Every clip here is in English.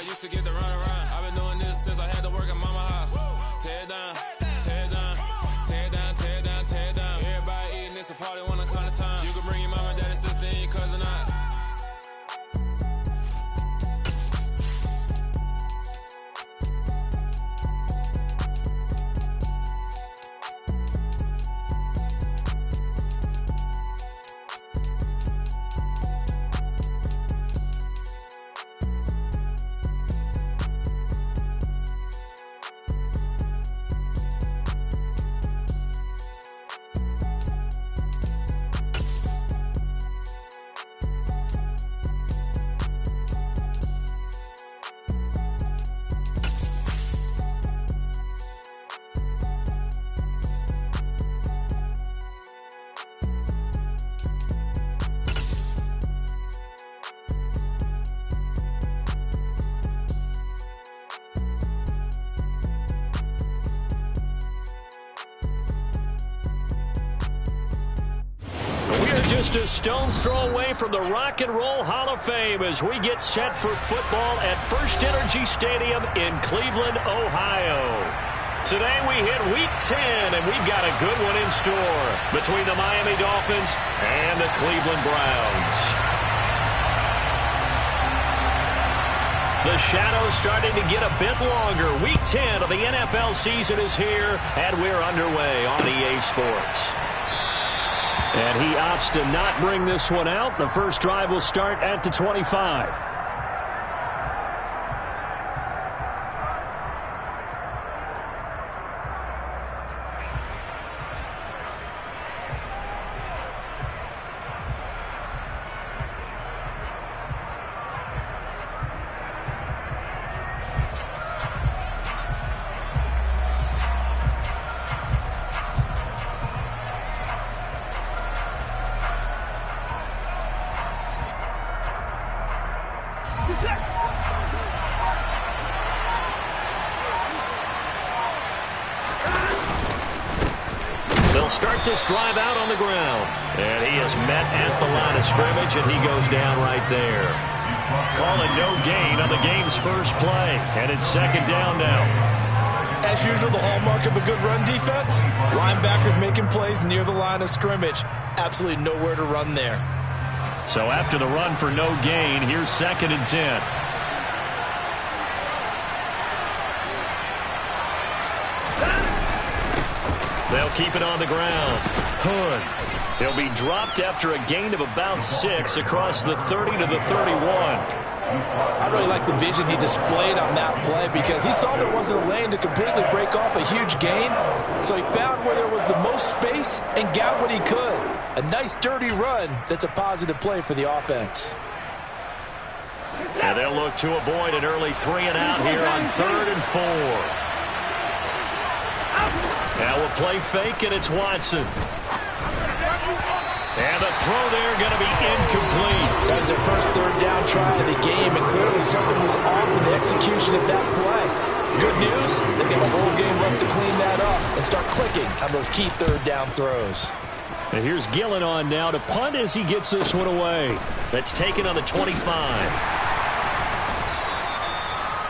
I used to get the run around. I've been doing this since I had to work at mama house. Tear it down, tear it down, tear it down, tear it down, tear it down. Everybody eating, it's a party one o'clock of time. You can bring your mama, daddy, sister, and your cousin out. Just a stone's throw away from the Rock and Roll Hall of Fame as we get set for football at First Energy Stadium in Cleveland, Ohio. Today we hit Week 10, and we've got a good one in store between the Miami Dolphins and the Cleveland Browns. The shadow's starting to get a bit longer. Week 10 of the NFL season is here, and we're underway on EA Sports. And he opts to not bring this one out. The first drive will start at the 25. They'll start this drive out on the ground. And he is met at the line of scrimmage, and he goes down right there. Calling no gain on the game's first play. And it's second down now. As usual, the hallmark of a good run defense, linebackers making plays near the line of scrimmage. Absolutely nowhere to run there. So after the run for no gain, here's second and 10. They'll keep it on the ground. Hood. He'll be dropped after a gain of about 6 across the 30 to the 31. I really like the vision he displayed on that play because he saw there wasn't a lane to completely break off a huge gain. So he found where there was the most space and got what he could. A nice dirty run that's a positive play for the offense. And they'll look to avoid an early 3 and out here on 3rd and 4. Now we'll play fake, and it's Watson. And the throw there going to be incomplete. That was their first third down try of the game, and clearly something was off in the execution of that play. Good news, they've got a whole game left to clean that up and start clicking on those key third down throws. And here's Gillen on now to punt as he gets this one away. That's taken on the 25.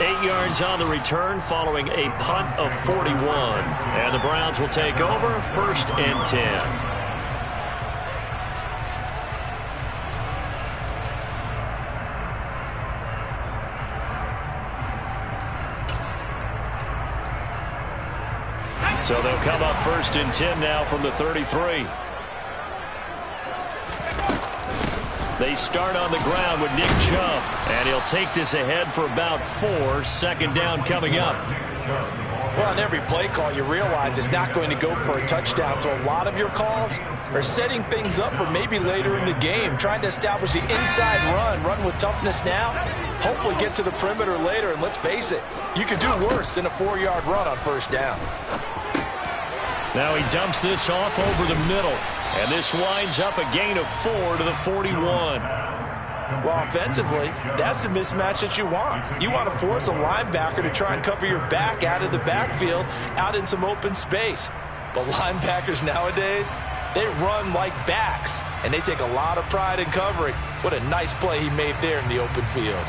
8 yards on the return following a punt of 41. And the Browns will take over 1st and 10. So they'll come up 1st and 10 now from the 33. They start on the ground with Nick Chubb, and he'll take this ahead for about 4. Second down coming up. Well, on every play call, you realize it's not going to go for a touchdown, so a lot of your calls are setting things up for maybe later in the game, trying to establish the inside run with toughness now, hopefully get to the perimeter later, and let's face it, you could do worse than a 4-yard run on 1st down. Now he dumps this off over the middle. And this winds up a gain of 4 to the 41. Well, offensively, that's the mismatch that you want. You want to force a linebacker to try and cover your back out of the backfield, out in some open space. But linebackers nowadays, they run like backs, and they take a lot of pride in covering. What a nice play he made there in the open field.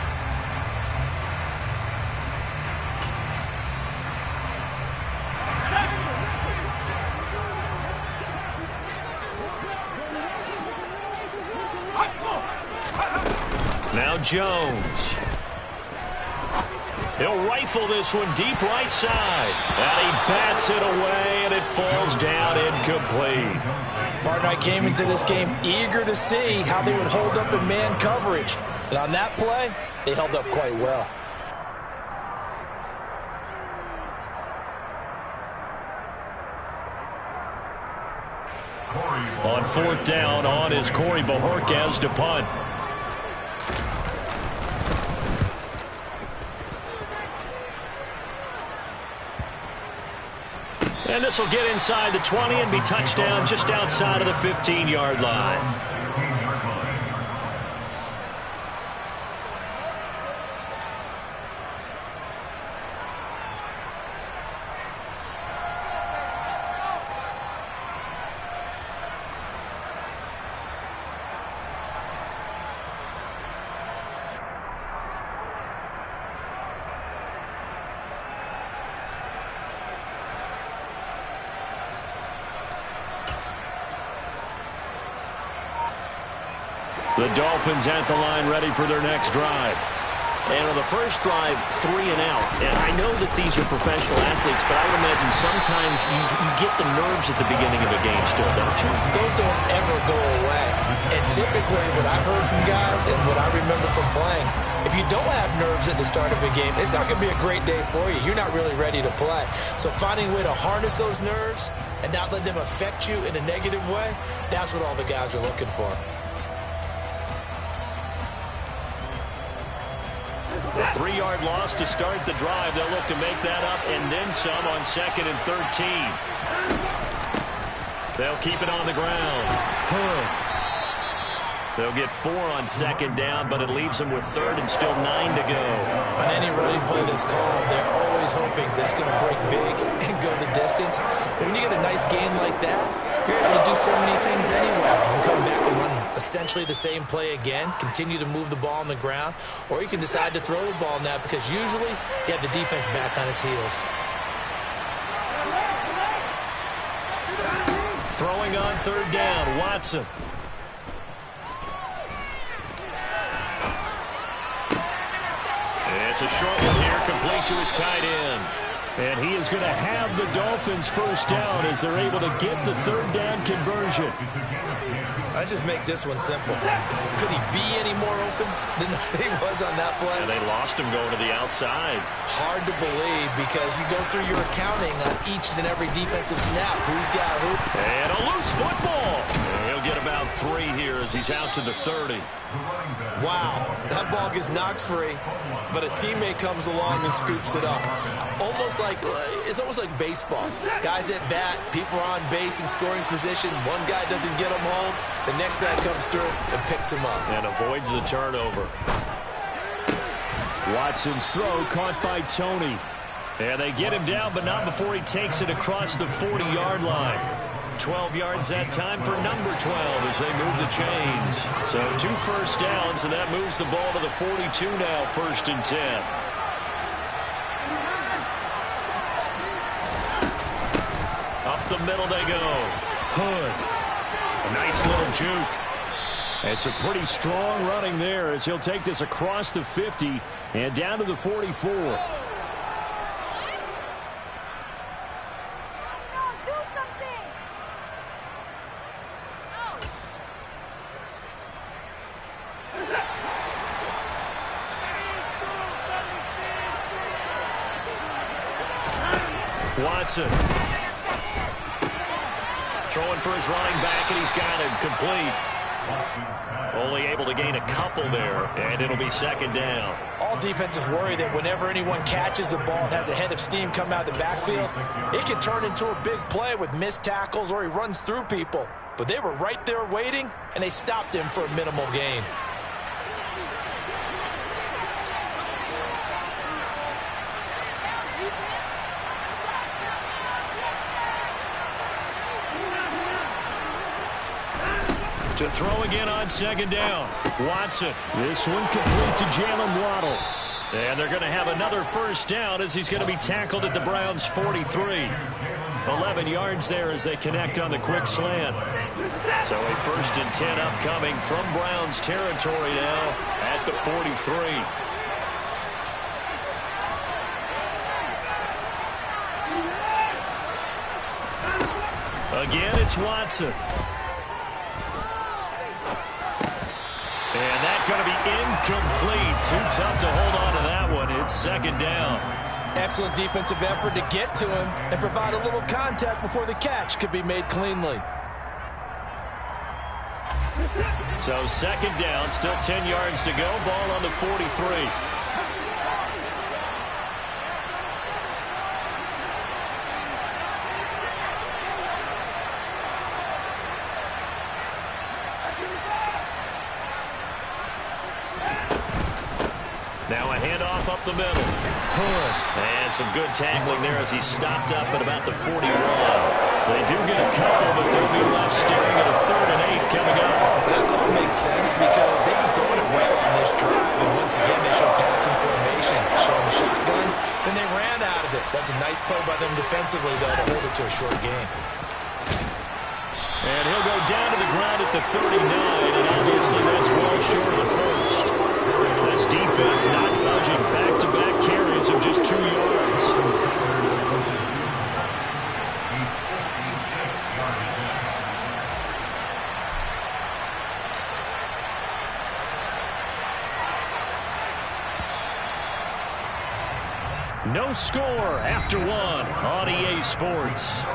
Jones. He'll rifle this one deep right side. And he bats it away, and it falls down incomplete. Partner, I came into this game eager to see how they would hold up in man coverage. And on that play, they held up quite well. On fourth down, on is Corey Bojorquez to punt. And this will get inside the 20 and be touchdown just outside of the 15-yard line. The Dolphins at the line, ready for their next drive. And on the first drive, 3 and out. And I know that these are professional athletes, but I would imagine sometimes you get the nerves at the beginning of a game still, don't you? Those don't ever go away. And typically what I've heard from guys and what I remember from playing, if you don't have nerves at the start of a game, it's not going to be a great day for you. You're not really ready to play. So finding a way to harness those nerves and not let them affect you in a negative way, that's what all the guys are looking for. A 3-yard loss to start the drive. They'll look to make that up and then some on 2nd and 13. They'll keep it on the ground. They'll get 4 on 2nd down, but it leaves them with 3rd and still 9 to go. On any running play that's called, they're always hoping that it's going to break big and go the distance. But when you get a nice game like that, you're able to do so many things anyway. You can come back and run essentially the same play again, continue to move the ball on the ground, or you can decide to throw the ball now because usually you have the defense back on its heels. Throwing on 3rd down, Watson. It's a short one here, complete to his tight end. And he is going to have the Dolphins first down as they're able to get the 3rd down conversion. Let's just make this one simple. Could he be any more open than he was on that play? And they lost him going to the outside. Hard to believe because you go through your accounting on each and every defensive snap. Who's got who? And a loose football. And he'll get about 3 here as he's out to the 30. Wow, that ball gets knocked free, but a teammate comes along and scoops it up. It's almost like baseball. Guys at bat, people are on base in scoring position. One guy doesn't get him home. The next guy comes through and picks him up. And avoids the turnover. Watson's throw caught by Tony. And they get him down, but not before he takes it across the 40-yard line. 12 yards that time for number 12 as they move the chains. So 2 first downs, and that moves the ball to the 42 now, 1st and 10. Up the middle they go. Hood. A nice little juke. It's a pretty strong running there as he'll take this across the 50 and down to the 44. Watson. Throwing for his running back, and he's got it complete. Only able to gain a couple there, and it'll be 2nd down. All defenses worry that whenever anyone catches the ball and has a head of steam come out of the backfield, it can turn into a big play with missed tackles or he runs through people. But they were right there waiting, and they stopped him for a minimal gain. To throw again on 2nd down. Watson. This one complete to Jalen Waddle. And they're going to have another first down as he's going to be tackled at the Browns' 43. 11 yards there as they connect on the quick slant. So a 1st and 10 upcoming from Browns territory now at the 43. Again, it's Watson. And that's going to be incomplete. Too tough to hold on to that one. It's 2nd down. Excellent defensive effort to get to him and provide a little contact before the catch could be made cleanly. So 2nd down, still 10 yards to go. Ball on the 43. Now a handoff up the middle. And some good tackling there as he stopped up at about the 41. They do get a couple, but they'll be left staring at a 3rd and 8 coming up. That call makes sense because they've been throwing it well on this drive, and once again they show passing formation, showing the shotgun. Then they ran out of it. That's a nice play by them defensively, though, to hold it to a short game. And he'll go down to the ground at the 39, and obviously that's well short of the 1st. This defense not budging. Back-to-back carries of just 2 yards. No score after 1 on EA Sports.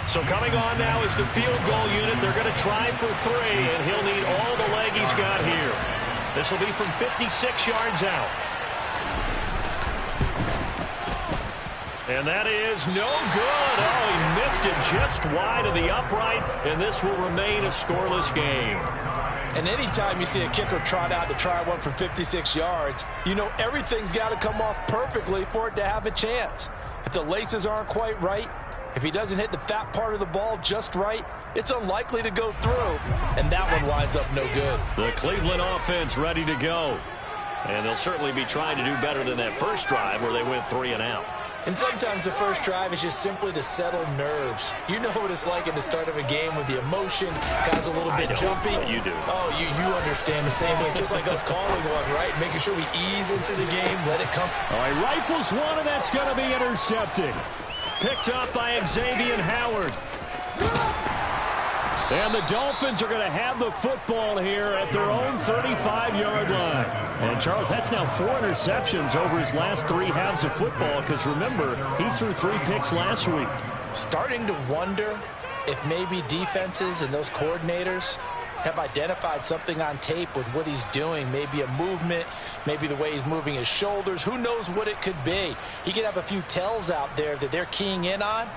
So coming on now is the field goal unit. They're going to try for 3, and he'll need all the leg he's got here. This will be from 56 yards out. And that is no good. Oh, he missed it just wide of the upright, and this will remain a scoreless game. And anytime you see a kicker trot out to try one from 56 yards, you know everything's got to come off perfectly for it to have a chance. If the laces aren't quite right, if he doesn't hit the fat part of the ball just right, it's unlikely to go through. And that one winds up no good. The Cleveland offense ready to go. And they'll certainly be trying to do better than that first drive where they went 3 and out. And sometimes the first drive is just simply to settle nerves. You know what it's like at the start of a game with the emotion, guys a little bit jumpy. You do. Oh, you understand the same way, just like us calling one, right? Making sure we ease into the game, let it come. All right, rifles one, and that's going to be intercepted. Picked up by Xavier Howard. And the Dolphins are going to have the football here at their own 35-yard line. And, Charles, that's now 4 interceptions over his last 3 halves of football because, remember, he threw 3 picks last week. Starting to wonder if maybe defenses and those coordinators have identified something on tape with what he's doing. Maybe a movement, maybe the way he's moving his shoulders. Who knows what it could be? He could have a few tells out there that they're keying in on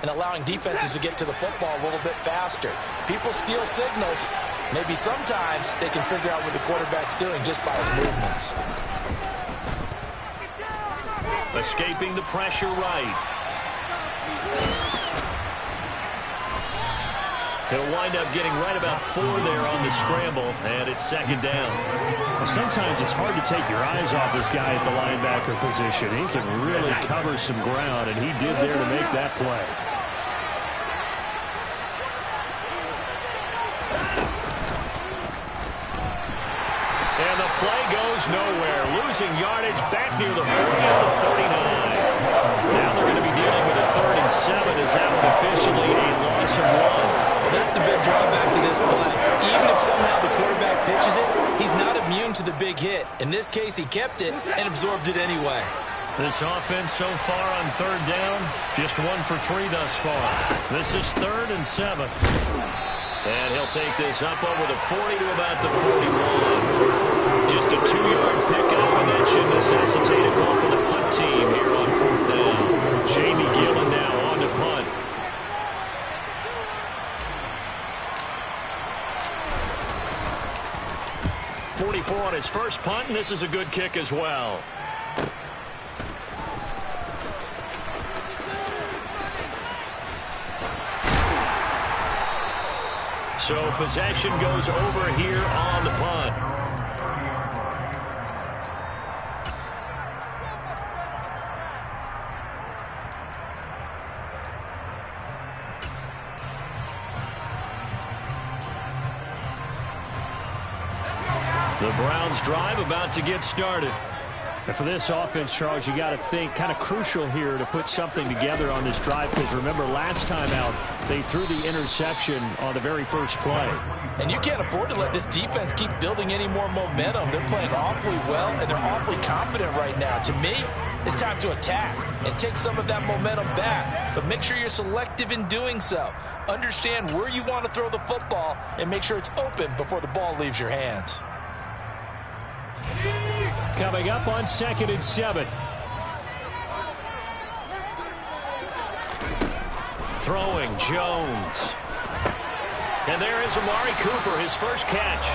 and allowing defenses to get to the football a little bit faster. People steal signals. Maybe sometimes they can figure out what the quarterback's doing just by his movements. Escaping the pressure right. He'll wind up getting right about 4 there on the scramble, and it's 2nd down. Well, sometimes it's hard to take your eyes off this guy at the linebacker position. He can really cover some ground, and he did there to make that play. And the play goes nowhere. Losing yardage back near the 40 at the 39. Now they're going to be dealing with a 3rd and 7 as that one officially a loss of 1. Well, that's the big drawback to this play. Even if somehow the quarterback pitches it, he's not immune to the big hit. In this case, he kept it and absorbed it anyway. This offense so far on 3rd down, just 1 for 3 thus far. This is 3rd and 7. And he'll take this up over the 40 to about the 41. Just a 2-yard pickup, and that should necessitate a call for the punt team here on 4th down. Jamie Gillen now on to punt. On his first punt, and this is a good kick as well. So possession goes over here on the punt. The Browns drive about to get started. And for this offense, Charles, you got to think kind of crucial here to put something together on this drive, because remember last time out they threw the interception on the very first play. And you can't afford to let this defense keep building any more momentum. They're playing awfully well, and they're awfully confident right now. To me, it's time to attack and take some of that momentum back. But make sure you're selective in doing so. Understand where you want to throw the football and make sure it's open before the ball leaves your hands. Coming up on 2nd and 7. Throwing Jones. And there is Amari Cooper, his first catch.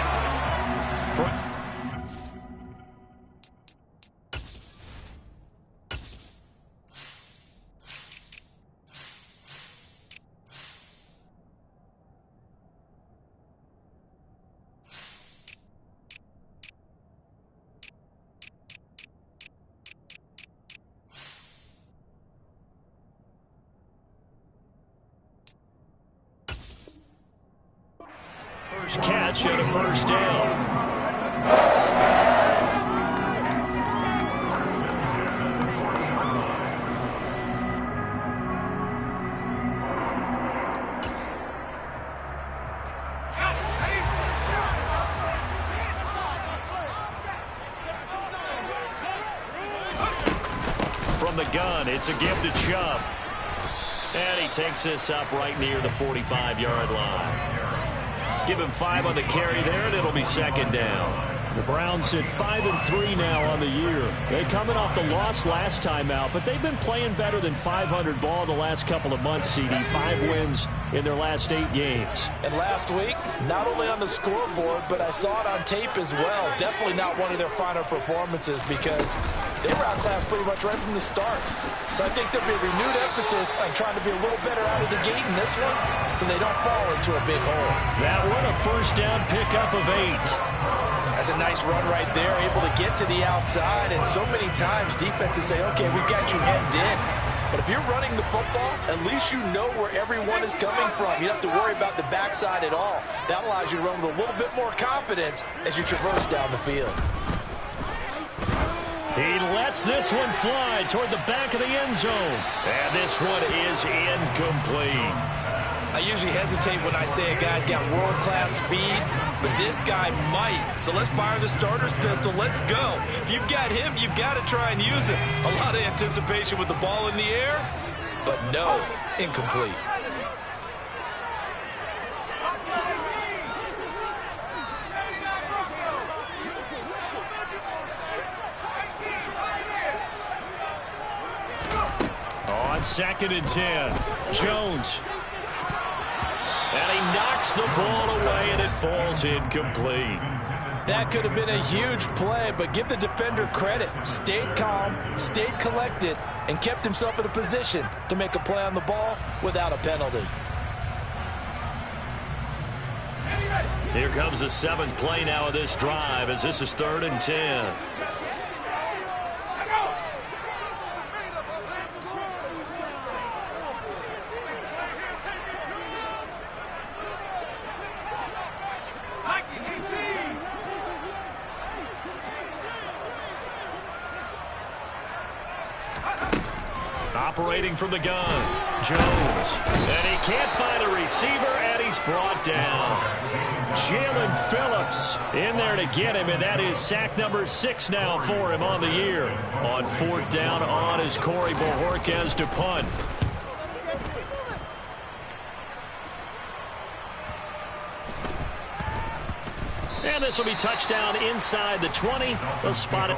First catch and a first down. From the gun, it's a give to Chubb. And he takes this up right near the 45-yard line. Give him 5 on the carry there, and it'll be 2nd down. The Browns at 5-3 now on the year. They're coming off the loss last time out, but they've been playing better than 500 ball the last couple of months, CD. 5 wins in their last 8 games. And last week, not only on the scoreboard, but I saw it on tape as well. Definitely not one of their finer performances because they were outclassed pretty much right from the start. So I think there'll be a renewed emphasis on trying to be a little better out of the gate in this one so they don't fall into a big hole. That one a first down pickup of 8. That's a nice run right there, able to get to the outside. And so many times defenses say, okay, we've got you hemmed in. But if you're running the football, at least you know where everyone is coming from. You don't have to worry about the backside at all. That allows you to run with a little bit more confidence as you traverse down the field. He lets this one fly toward the back of the end zone. And this one is incomplete. I usually hesitate when I say a guy's got world-class speed, but this guy might. So let's fire the starter's pistol. Let's go. If you've got him, you've got to try and use him. A lot of anticipation with the ball in the air, but no, incomplete. On 2nd and 10, Jones. And he knocks the ball away, and it falls incomplete. That could have been a huge play, but give the defender credit. Stayed calm, stayed collected, and kept himself in a position to make a play on the ball without a penalty. Here comes the 7th play now of this drive as this is 3rd and 10. Operating from the gun, Jones. And he can't find a receiver, and he's brought down. Jalen Phillips in there to get him, and that is sack number 6 now for him on the year. On 4th down on is Corey Bojorquez to punt. And this will be touchdown inside the 20. They'll spot it.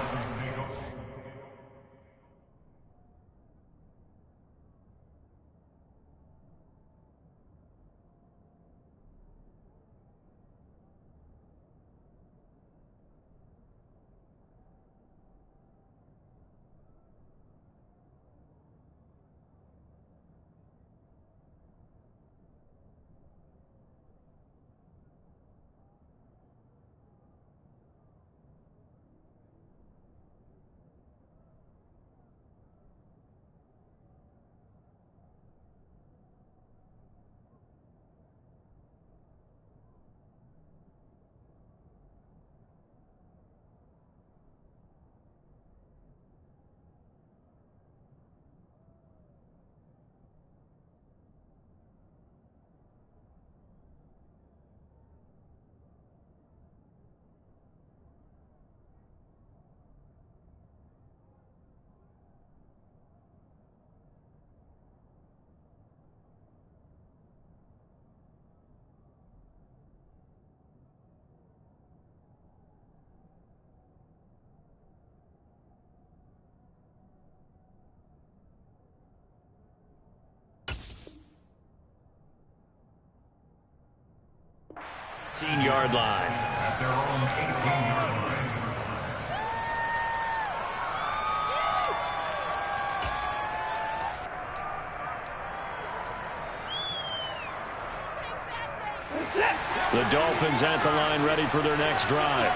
18-yard line. At their own 18-yard line. The Dolphins at the line ready for their next drive.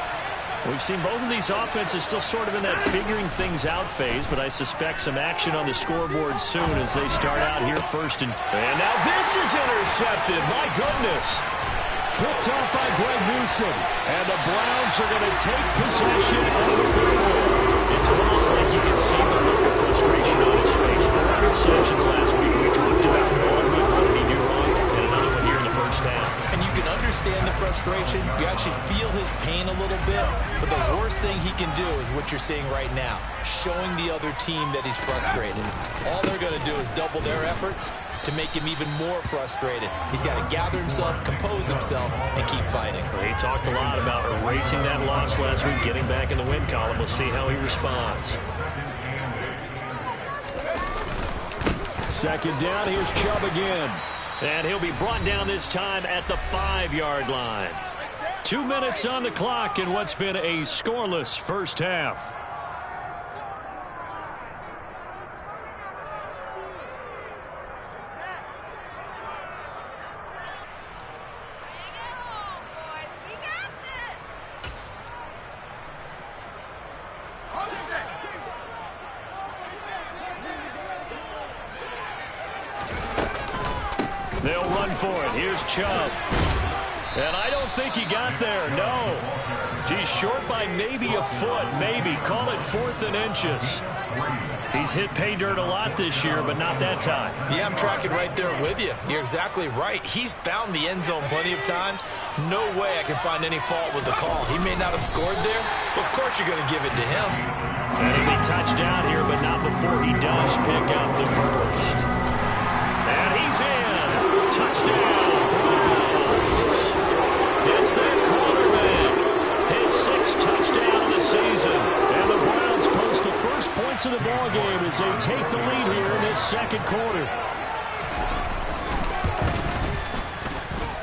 We've seen both of these offenses still sort of in that figuring things out phase, but I suspect some action on the scoreboard soon as they start out here first. And now this is intercepted. My goodness. Picked off by Greg Newsom. And the Browns are going to take possession of the football. It's almost like you can see the look of frustration on his face. 4 interceptions last week. We talked about all of it. What did he do wrong? And another one here in the first half. And you can understand the frustration. You actually feel his pain a little bit. But the worst thing he can do is what you're seeing right now, showing the other team that he's frustrated. All they're going to do is double their efforts to make him even more frustrated. He's got to gather himself, compose himself, and keep fighting. He talked a lot about erasing that loss last week, getting back in the win column. We'll see how he responds. Second down, here's Chubb again. And he'll be brought down this time at the 5-yard line. 2 minutes on the clock in what's been a scoreless first half. They'll run for it. Here's Chubb. And I don't think he got there. No. He's short by maybe a foot. Maybe. Call it 4th and inches. He's hit pay dirt a lot this year, but not that time. Yeah, I'm tracking right there with you. You're exactly right. He's found the end zone plenty of times. No way I can find any fault with the call. He may not have scored there, but of course you're going to give it to him. And he'll be touched down here, but not before he does pick up the first. And he's in. Touchdown, Browns. It's their quarterback. His 6th touchdown of the season. And the Browns post the first points of the ball game as they take the lead here in this second quarter.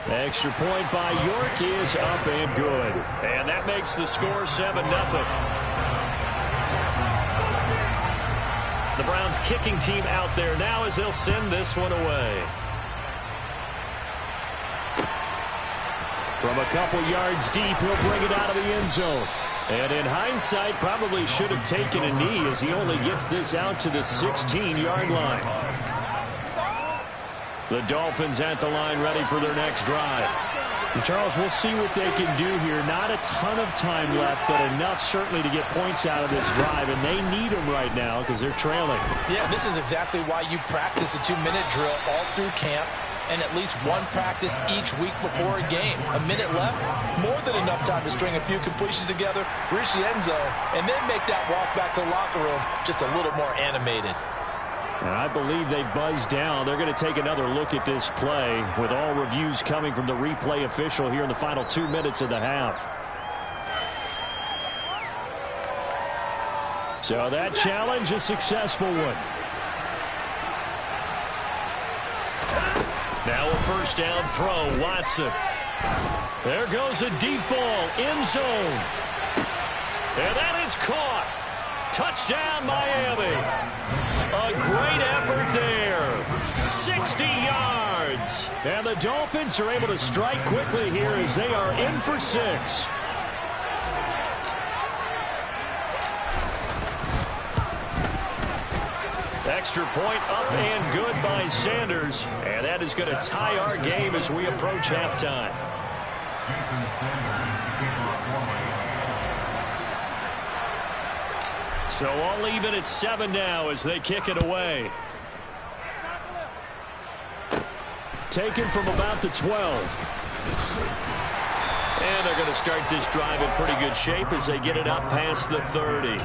Extra point by York is up and good. And that makes the score 7-0. The Browns kicking team out there now as they'll send this one away. From a couple yards deep, he'll bring it out of the end zone. And in hindsight, probably should have taken a knee as he only gets this out to the 16-yard line. The Dolphins at the line ready for their next drive. And Charles, we'll see what they can do here. Not a ton of time left, but enough certainly to get points out of this drive. And they need them right now because they're trailing. Yeah, this is exactly why you practice a 2-minute drill all through camp. And at least one practice each week before a game. A minute left, more than enough time to string a few completions together, reach the end zone, and then make that walk back to the locker room just a little more animated. And I believe they've buzzed down. They're going to take another look at this play with all reviews coming from the replay official here in the final 2 minutes of the half. So that challenge, a successful one. Now a first down throw, Watson. There goes a deep ball, end zone. And that is caught. Touchdown, Miami. A great effort there. 60 yards. And the Dolphins are able to strike quickly here as they are in for 6. Extra point up and good by Sanders. And that is going to tie our game as we approach halftime. So all even at 7 now as they kick it away. Taken from about the 12. And they're going to start this drive in pretty good shape as they get it up past the 30.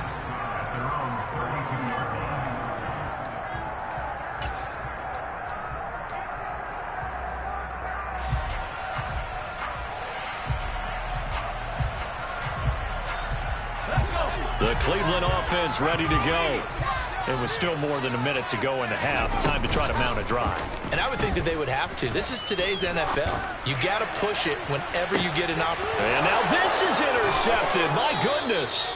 The Cleveland offense ready to go. It was still more than a minute to go in the half. Time to try to mount a drive. And I would think that they would have to. This is today's NFL. You got to push it whenever you get an opportunity. And now this is intercepted. My goodness.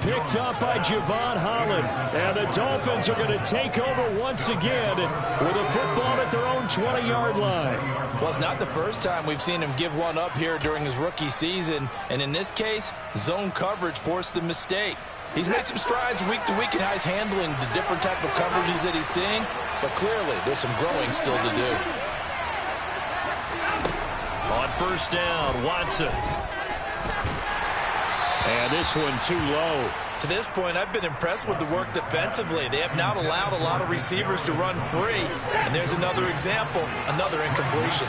Picked up by Javon Holland. And the Dolphins are going to take over once again with a football at their own 20-yard line. Well, it's not the first time we've seen him give one up here during his rookie season. And in this case, zone coverage forced the mistake. He's made some strides week to week in how he's handling the different type of coverages that he's seeing. But clearly, there's some growing still to do. On first down, Watson. And this one too low. To this point, I've been impressed with the work defensively. They have not allowed a lot of receivers to run free. And there's another example, another incompletion.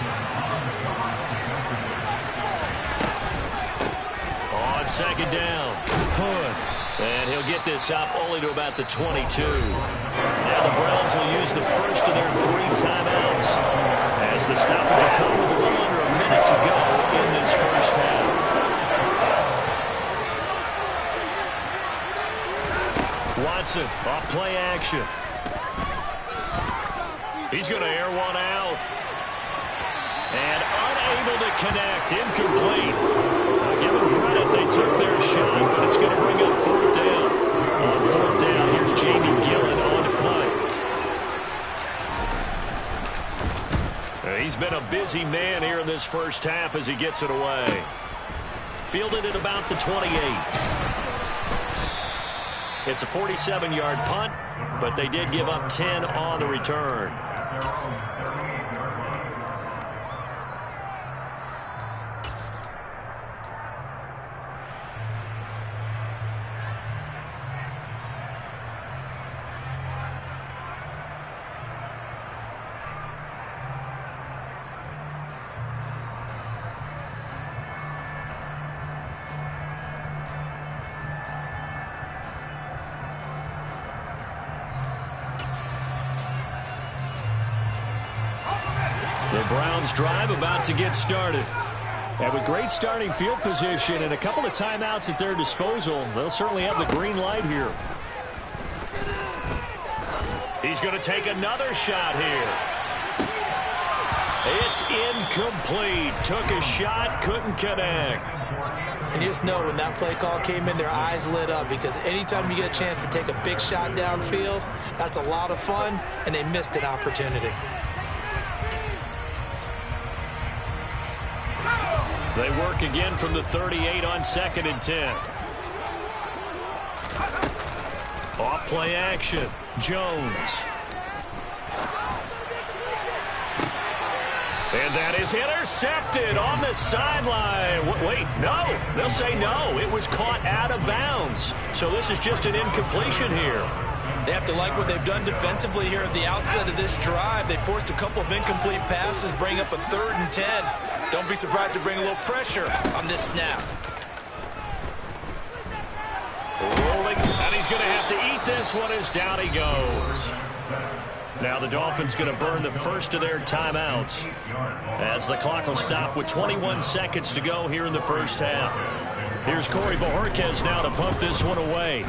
On second down, Hood. And he'll get this up only to about the 22. Now the Browns will use the first of their 3 timeouts as the stoppage will come with a little under a minute to go in this first half. Watson off play action. He's going to air one out. And unable to connect. Incomplete. Give them credit. They took their shot, but it's going to bring up fourth down. On fourth down, here's Jamie Gillen on to punt. He's been a busy man here in this first half as he gets it away. Fielded at about the 28. It's a 47-yard punt, but they did give up 10 on the return. The Browns drive about to get started. And with great starting field position and a couple of timeouts at their disposal, they'll certainly have the green light here. He's going to take another shot here. It's incomplete. Took a shot, couldn't connect. And you just know when that play call came in, their eyes lit up, because anytime you get a chance to take a big shot downfield, that's a lot of fun, and they missed an opportunity. They work again from the 38 on 2nd and 10. Off play action. Jones. And that is intercepted on the sideline. Wait, no. They'll say no. It was caught out of bounds. So this is just an incompletion here. They have to like what they've done defensively here at the outset of this drive. They forced a couple of incomplete passes, bring up a 3rd and 10. Don't be surprised to bring a little pressure on this snap. Rolling, and he's going to have to eat this one as down he goes. Now the Dolphins going to burn the first of their timeouts as the clock will stop with 21 seconds to go here in the first half. Here's Corey Bojorquez now to pump this one away.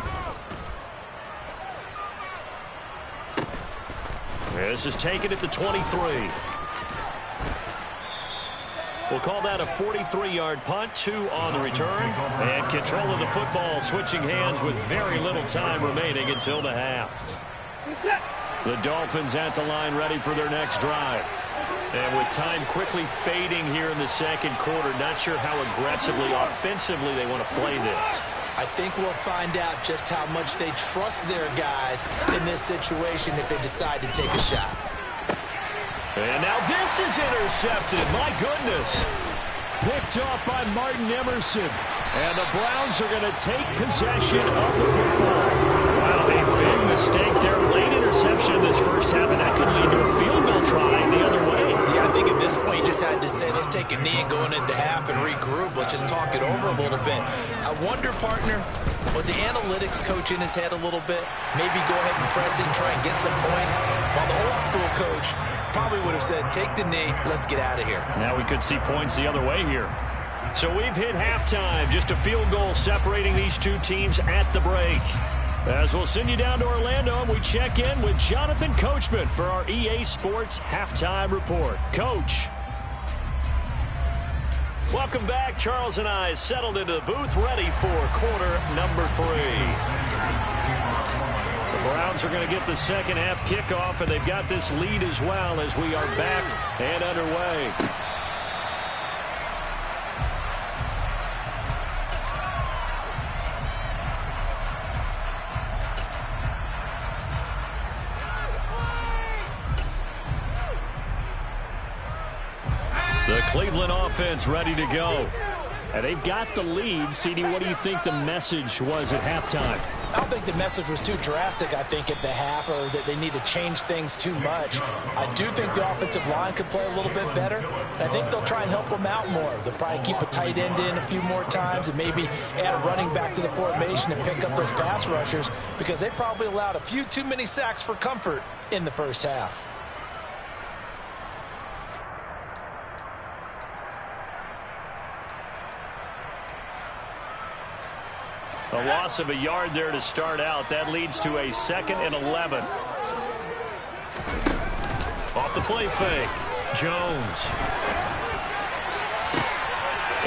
This is taken at the 23. We'll call that a 43-yard punt, 2 on the return. And control of the football switching hands with very little time remaining until the half. The Dolphins at the line ready for their next drive. And with time quickly fading here in the second quarter, not sure how aggressively, offensively they want to play this. I think we'll find out just how much they trust their guys in this situation if they decide to take a shot. And now this is intercepted. My goodness. Picked off by Martin Emerson. And the Browns are going to take possession of the football. Wow, a big mistake there. Late interception in this first half, and that could lead to a field goal try the other way. Yeah, I think at this point you just had to say, let's take a knee and go into half and regroup. Let's just talk it over a little bit. I wonder, partner, was the analytics coach in his head a little bit? Maybe go ahead and press it and try and get some points, while the old school coach probably would have said, take the knee, let's get out of here. Now we could see points the other way here. So we've hit halftime. Just a field goal separating these two teams at the break. As we'll send you down to Orlando, and we check in with Jonathan Coachman for our EA Sports Halftime Report. Coach. Welcome back. Charles and I settled into the booth, ready for quarter number 3. The Browns are going to get the second half kickoff, and they've got this lead as well as we are back and underway. The Cleveland offense ready to go. And they've got the lead. CD, what do you think the message was at halftime? I don't think the message was too drastic, I think, at the half, or that they need to change things too much. I do think the offensive line could play a little bit better. I think they'll try and help them out more. They'll probably keep a tight end in a few more times and maybe add a running back to the formation and pick up those pass rushers, because they probably allowed a few too many sacks for comfort in the first half. A loss of a yard there to start out. That leads to a 2nd and 11. Off the play fake. Jones.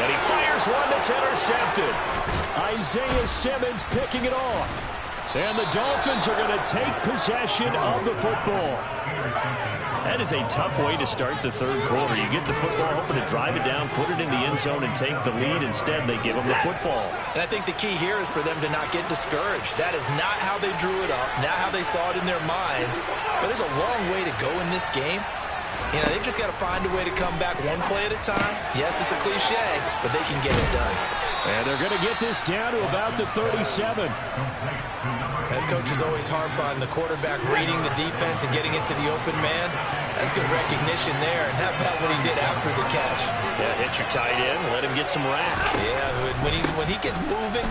And he fires one that's intercepted. Isaiah Simmons picking it off. And the Dolphins are going to take possession of the football. That is a tough way to start the third quarter. You get the football, hoping to drive it down, put it in the end zone, and take the lead. Instead, they give them the football. And I think the key here is for them to not get discouraged. That is not how they drew it up, not how they saw it in their minds. But there's a long way to go in this game. You know, they've just got to find a way to come back one play at a time. Yes, it's a cliche, but they can get it done. And they're going to get this down to about the 37. Head coaches always harp on the quarterback reading the defense and getting it to the open man. That's good recognition there. And how about what he did after the catch? Yeah, hit your tight end, let him get some rap. Yeah, when he gets moving,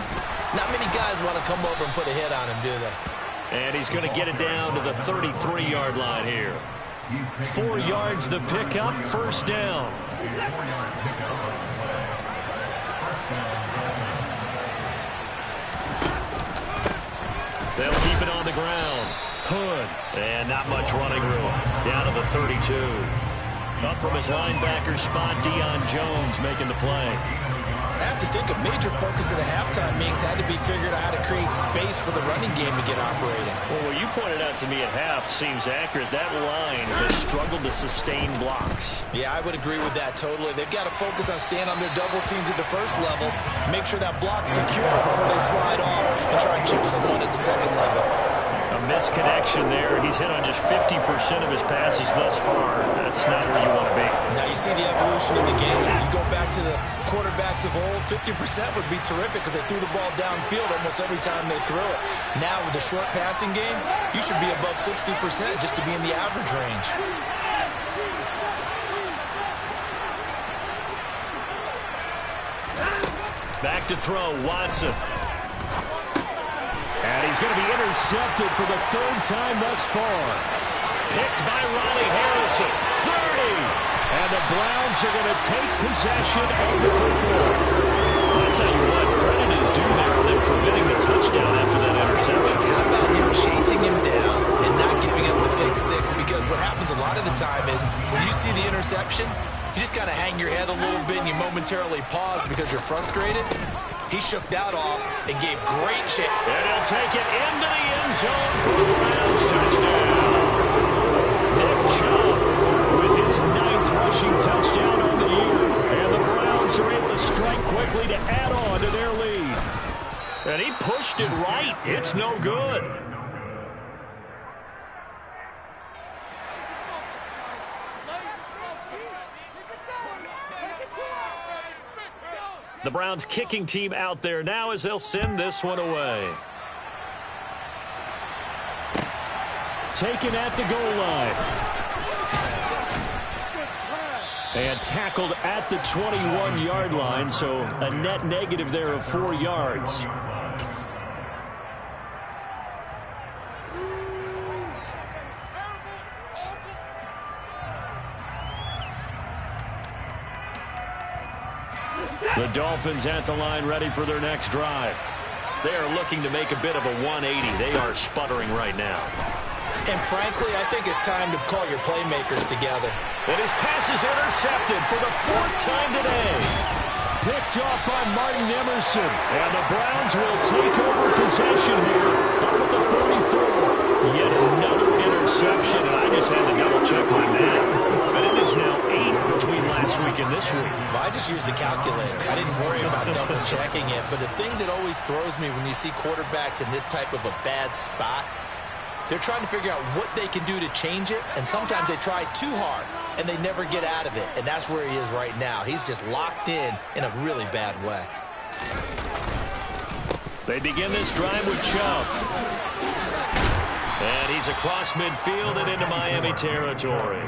not many guys want to come over and put a hit on him, do they? And he's going to get it down to the 33-yard line here. 4 yards the pickup, first down. They'll keep it on the ground. Hood. And not much running room. Down to the 32. Up from his linebacker spot, Deion Jones making the play. I have to think a major focus of the halftime meetings had to be figured out how to create space for the running game to get operating. Well, what you pointed out to me at half seems accurate. That line has struggled to sustain blocks. Yeah, I would agree with that totally. They've got to focus on staying on their double teams at the first level, make sure that block's secure before they slide off and try and chip someone at the second level. A misconnection there. He's hit on just 50% of his passes thus far. That's not where you want to be. Now you see the evolution of the game. You go back to the quarterbacks of old, 50% would be terrific because they threw the ball downfield almost every time they threw it. Now with the short passing game, you should be above 60% just to be in the average range. Back to throw, Watson. And he's going to be intercepted for the 3rd time thus far. Picked by Ronnie Harrison. 30. And the Browns are going to take possession of the football. I'll tell you what, credit is due there on them preventing the touchdown after that interception. How about him chasing him down and not giving up the pick six? Because what happens a lot of the time is when you see the interception, you just kind of hang your head a little bit and you momentarily pause because you're frustrated. He shook that off and gave great chase. And he'll take it into the end zone for the Browns touchdown. Nick Chubb with his 9th rushing touchdown on the year. And the Browns are able to strike quickly to add on to their lead. And he pushed it right. It's no good. The Browns kicking team out there now as they'll send this one away. Taken at the goal line. And tackled at the 21-yard line, so a net negative there of 4 yards. The Dolphins at the line ready for their next drive. They are looking to make a bit of a 180. They are sputtering right now. And frankly, I think it's time to call your playmakers together. And his pass is intercepted for the 4th time today. Picked off by Martin Emerson. And the Browns will take over possession here up at the 44. Yet another interception, and I just had to double-check my math. But it is now 8 between last week and this week. Well, I just used the calculator. I didn't worry about double-checking it. But the thing that always throws me when you see quarterbacks in this type of a bad spot, they're trying to figure out what they can do to change it, and sometimes they try too hard, and they never get out of it. And that's where he is right now. He's just locked in a really bad way. They begin this drive with Chubb. And he's across midfield and into Miami territory.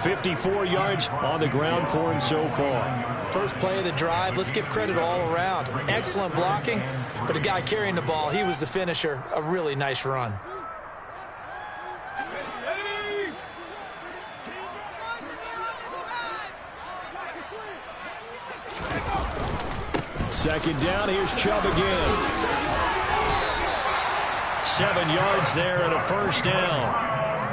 54 yards on the ground for him so far. First play of the drive, let's give credit all around. Excellent blocking, but the guy carrying the ball, he was the finisher. A really nice run. Second down, here's Chubb again. 7 yards there and a first down.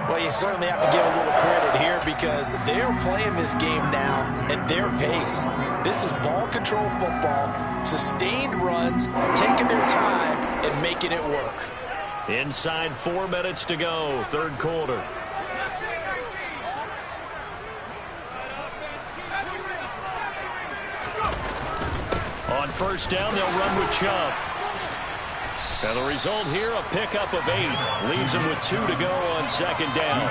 Well, you certainly have to give a little credit here because they're playing this game now at their pace. This is ball control football, sustained runs, taking their time and making it work. Inside 4 minutes to go, third quarter. On first down, they'll run with Chubb. And the result here, a pickup of 8. Leaves them with 2 to go on second down.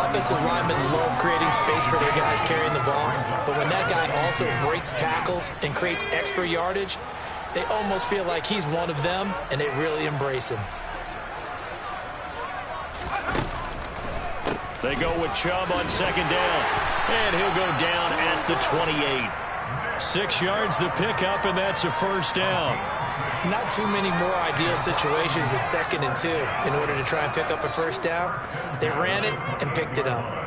Offensive linemen love creating space for their guys carrying the ball. But when that guy also breaks tackles and creates extra yardage, they almost feel like he's one of them, and they really embrace him. They go with Chubb on second down. And he'll go down at the 28. 6 yards the pickup, and that's a first down. Not too many more ideal situations at 2nd and 2 in order to try and pick up a first down. They ran it and picked it up.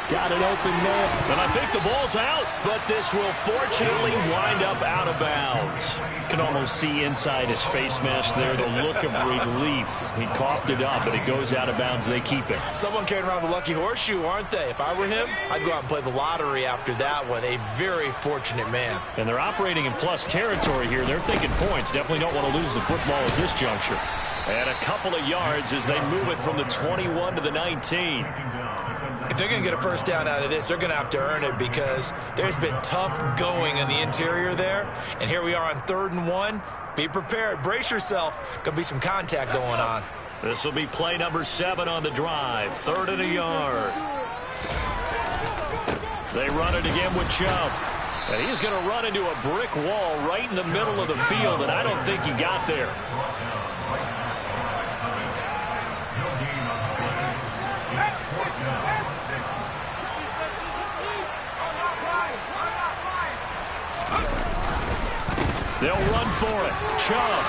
Got an open man. And I think the ball's out, but this will fortunately wind up out of bounds. You can almost see inside his face mask there the look of relief. He coughed it up, but it goes out of bounds. They keep it. Someone carrying around the lucky horseshoe, aren't they? If I were him, I'd go out and play the lottery after that one. A very fortunate man. And they're operating in plus territory here. They're thinking points. Definitely don't want to lose the football at this juncture. And a couple of yards as they move it from the 21 to the 19. If they're going to get a first down out of this, they're going to have to earn it because there's been tough going in the interior there. And here we are on 3rd and 1. Be prepared. Brace yourself. Going to be some contact going on. This will be play number 7 on the drive. 3rd and a yard. They run it again with Chubb. And he's going to run into a brick wall right in the middle of the field, and I don't think he got there. They'll run for it. Chubb.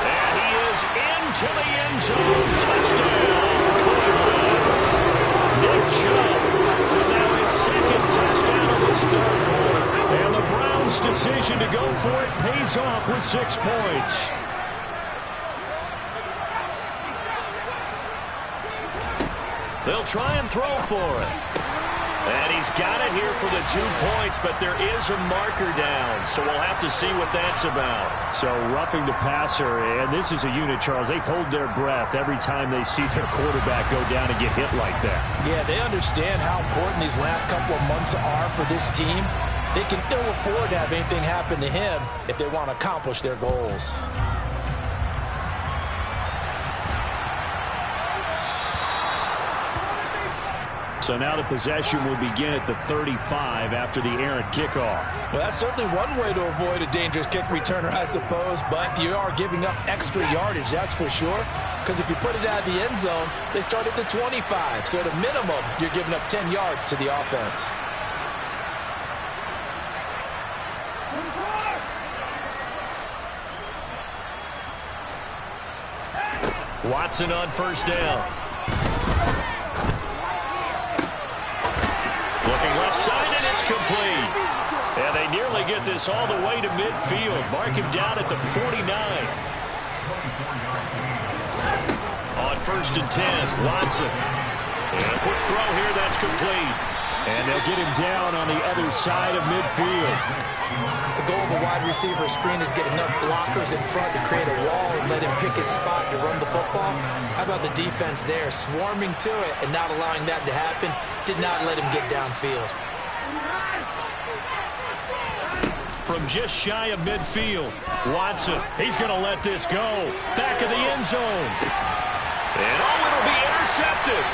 And he is into the end zone. Touchdown, Cleveland. Nick Chubb with now his 2nd touchdown of this 3rd quarter. And the Browns' decision to go for it pays off with 6 points. They'll try and throw for it. And he's got it here for the 2 points, but there is a marker down, so we'll have to see what that's about. So roughing the passer, and this is a unit, Charles. They hold their breath every time they see their quarterback go down and get hit like that. Yeah, they understand how important these last couple of months are for this team. They can ill afford to have anything happen to him if they want to accomplish their goals. So now the possession will begin at the 35 after the errant kickoff. Well, that's certainly one way to avoid a dangerous kick returner, I suppose, but you are giving up extra yardage, that's for sure. Because if you put it out of the end zone, they start at the 25. So at a minimum, you're giving up 10 yards to the offense. Watson on first down. Looking left side, and it's complete. And they nearly get this all the way to midfield. Mark him down at the 49. On first and 10, Watson. And a quick throw here, that's complete. And they'll get him down on the other side of midfield. The goal of a wide receiver screen is get enough blockers in front to create a wall and let him pick his spot to run the football. How about the defense there, swarming to it and not allowing that to happen? Did not let him get downfield. From just shy of midfield, Watson, he's going to let this go. Back of the end zone. And it'll be intercepted.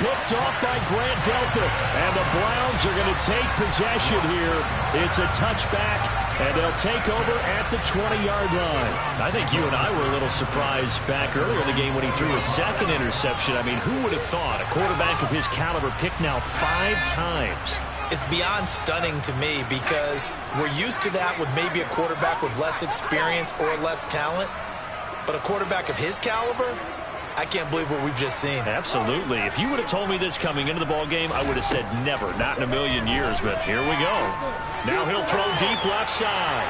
Picked off by Grant Delpit. And the Browns are going to take possession here. It's a touchback, and they'll take over at the 20-yard line. I think you and I were a little surprised back earlier in the game when he threw his second interception. I mean, who would have thought a quarterback of his caliber picked now 5 times? It's beyond stunning to me because we're used to that with maybe a quarterback with less experience or less talent. But a quarterback of his caliber, I can't believe what we've just seen. Absolutely. If you would have told me this coming into the ball game, I would have said never, not in a million years. But here we go. Now he'll throw deep left side.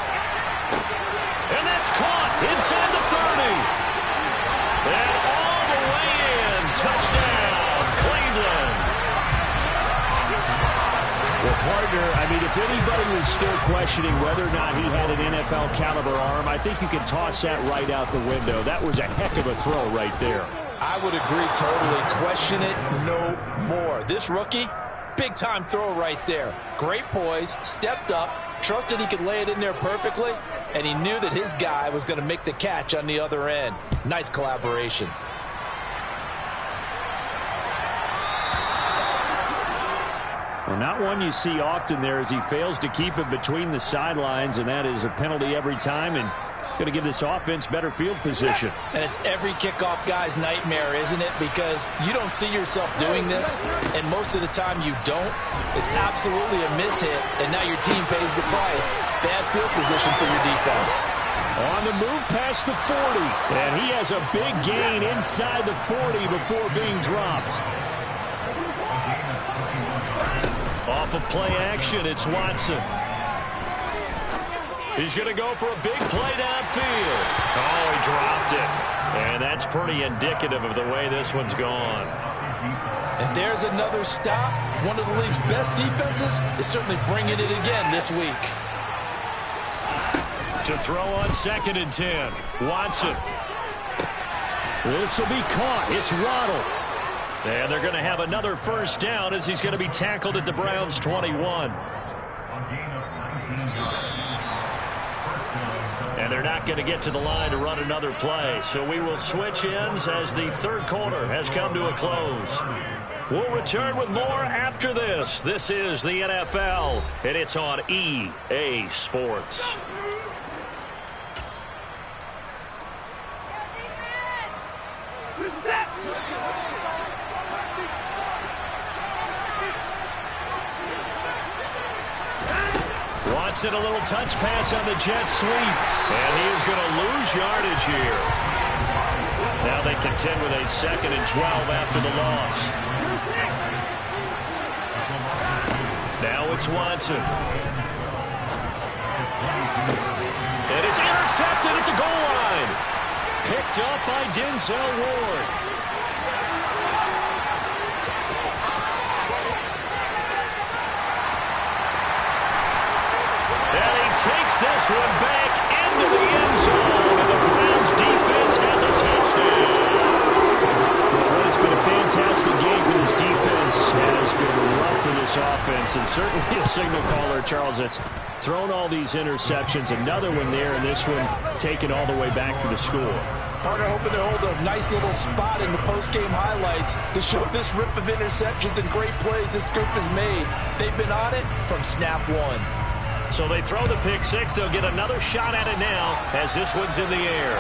And that's caught inside the 30. And all the way in. Touchdown, Cleveland. Well, partner, I mean, if anybody was still questioning whether or not he had an NFL caliber arm, I think you can toss that right out the window. That was a heck of a throw right there. I would agree totally. Question it no more. This rookie, big-time throw right there. Great poise, stepped up, trusted he could lay it in there perfectly, and he knew that his guy was going to make the catch on the other end. Nice collaboration. Well, not one you see often there as he fails to keep it between the sidelines, and that is a penalty every time and going to give this offense better field position. And it's every kickoff guy's nightmare, isn't it? Because you don't see yourself doing this, and most of the time you don't. It's absolutely a mishit, and now your team pays the price. Bad field position for your defense. On the move past the 40, and he has a big gain inside the 40 before being dropped. Off of play action, it's Watson. He's going to go for a big play downfield. Oh, he dropped it. And that's pretty indicative of the way this one's gone. And there's another stop. One of the league's best defenses is certainly bringing it again this week. To throw on 2nd and 10, Watson. This will be caught. It's Waddle. And they're going to have another first down as he's going to be tackled at the Browns' 21. And they're not going to get to the line to run another play. So we will switch ends as the third quarter has come to a close. We'll return with more after this. This is the NFL, and it's on EA Sports. Watson, a little touch pass on the jet sweep. And he is going to lose yardage here. Now they contend with a 2nd and 12 after the loss. Now it's Watson. And it's intercepted at the goal line. Picked up by Denzel Ward. And he takes this one back into the end zone, and the Browns defense has a touchdown. Well, it's been a fantastic game for this defense. It has been rough for this offense, and certainly a signal caller, Charles, that's thrown all these interceptions. Another one there, and this one taken all the way back for the score. Partner hoping to hold a nice little spot in the post-game highlights to show this rip of interceptions and great plays this group has made. They've been on it from snap one. So they throw the pick six. They'll get another shot at it now as this one's in the air.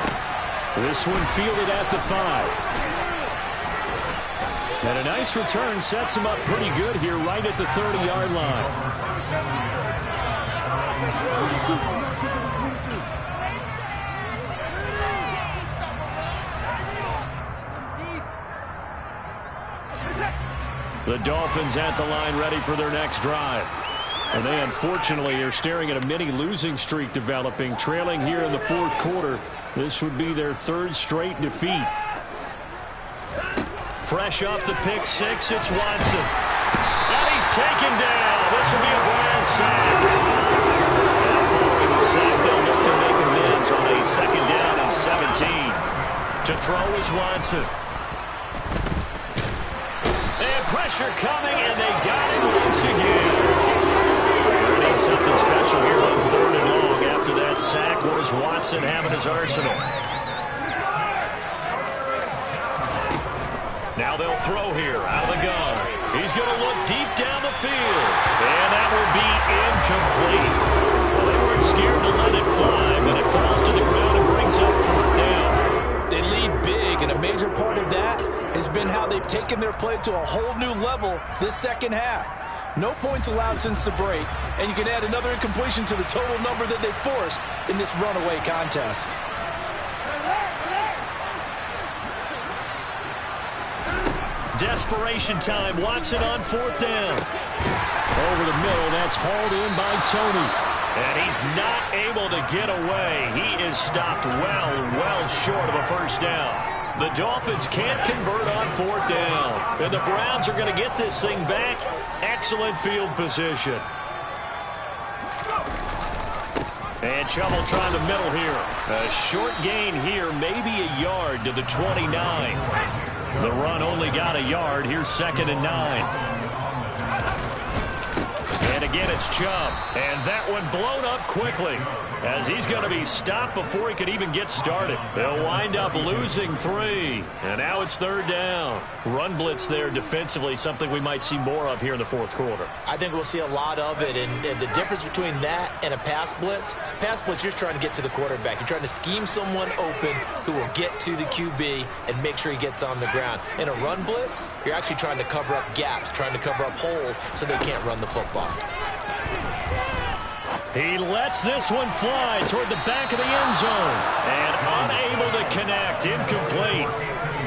This one fielded at the 5. And a nice return sets him up pretty good here right at the 30-yard line. The Dolphins at the line ready for their next drive. And they unfortunately are staring at a mini losing streak developing, trailing here in the fourth quarter. This would be their third straight defeat. Fresh off the pick six, it's Watson. And he's taken down. This will be a grand sack. And following the sack, they'll look to make amends on a second down and 17. To throw is Watson. And pressure coming, and they got him once again. They need something special here on third and long. After that sack, where's Watson having his arsenal? Now they'll throw here out of the gun. He's going to look deep down the field. And that will be incomplete. Well, they weren't scared to let it fly, but it falls to the ground and brings up fourth down. They lead big, and a major part of that has been how they've taken their play to a whole new level this second half. No points allowed since the break, and you can add another incompletion to the total number that they forced in this runaway contest. Desperation time. Watson on fourth down. Over the middle. That's hauled in by Tony. And he's not able to get away. He is stopped well short of a first down. The Dolphins can't convert on fourth down. And the Browns are going to get this thing back. Excellent field position. And Chummel trying the middle here. A short gain here, maybe a yard to the 29. The run only got a yard. Here's 2nd and 9. And again, it's Chubb. And that one blown up quickly as he's going to be stopped before he could even get started. They'll wind up losing 3. And now it's third down. Run blitz there defensively, something we might see more of here in the fourth quarter. I think we'll see a lot of it, and the difference between that and a pass blitz, you're just trying to get to the quarterback. You're trying to scheme someone open who will get to the QB and make sure he gets on the ground. In a run blitz, you're actually trying to cover up gaps, trying to cover up holes so they can't run the football. He lets this one fly toward the back of the end zone. And unable to connect. Incomplete.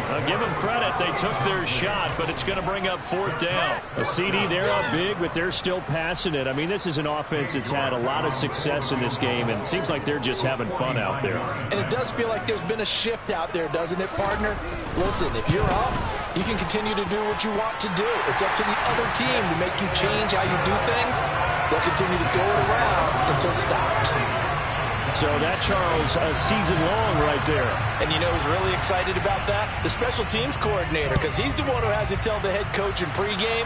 I'll give them credit. They took their shot, but it's going to bring up fourth down. A CD, they're up big, but they're still passing it. I mean, this is an offense that's had a lot of success in this game, and it seems like they're just having fun out there. And it does feel like there's been a shift out there, doesn't it, partner? Listen, if you're up, you can continue to do what you want to do. It's up to the other team to make you change how you do things. They'll continue to throw it around until stopped. So that, Charles, a season long right there. And you know who's really excited about that? The special teams coordinator, because he's the one who has to tell the head coach in pregame,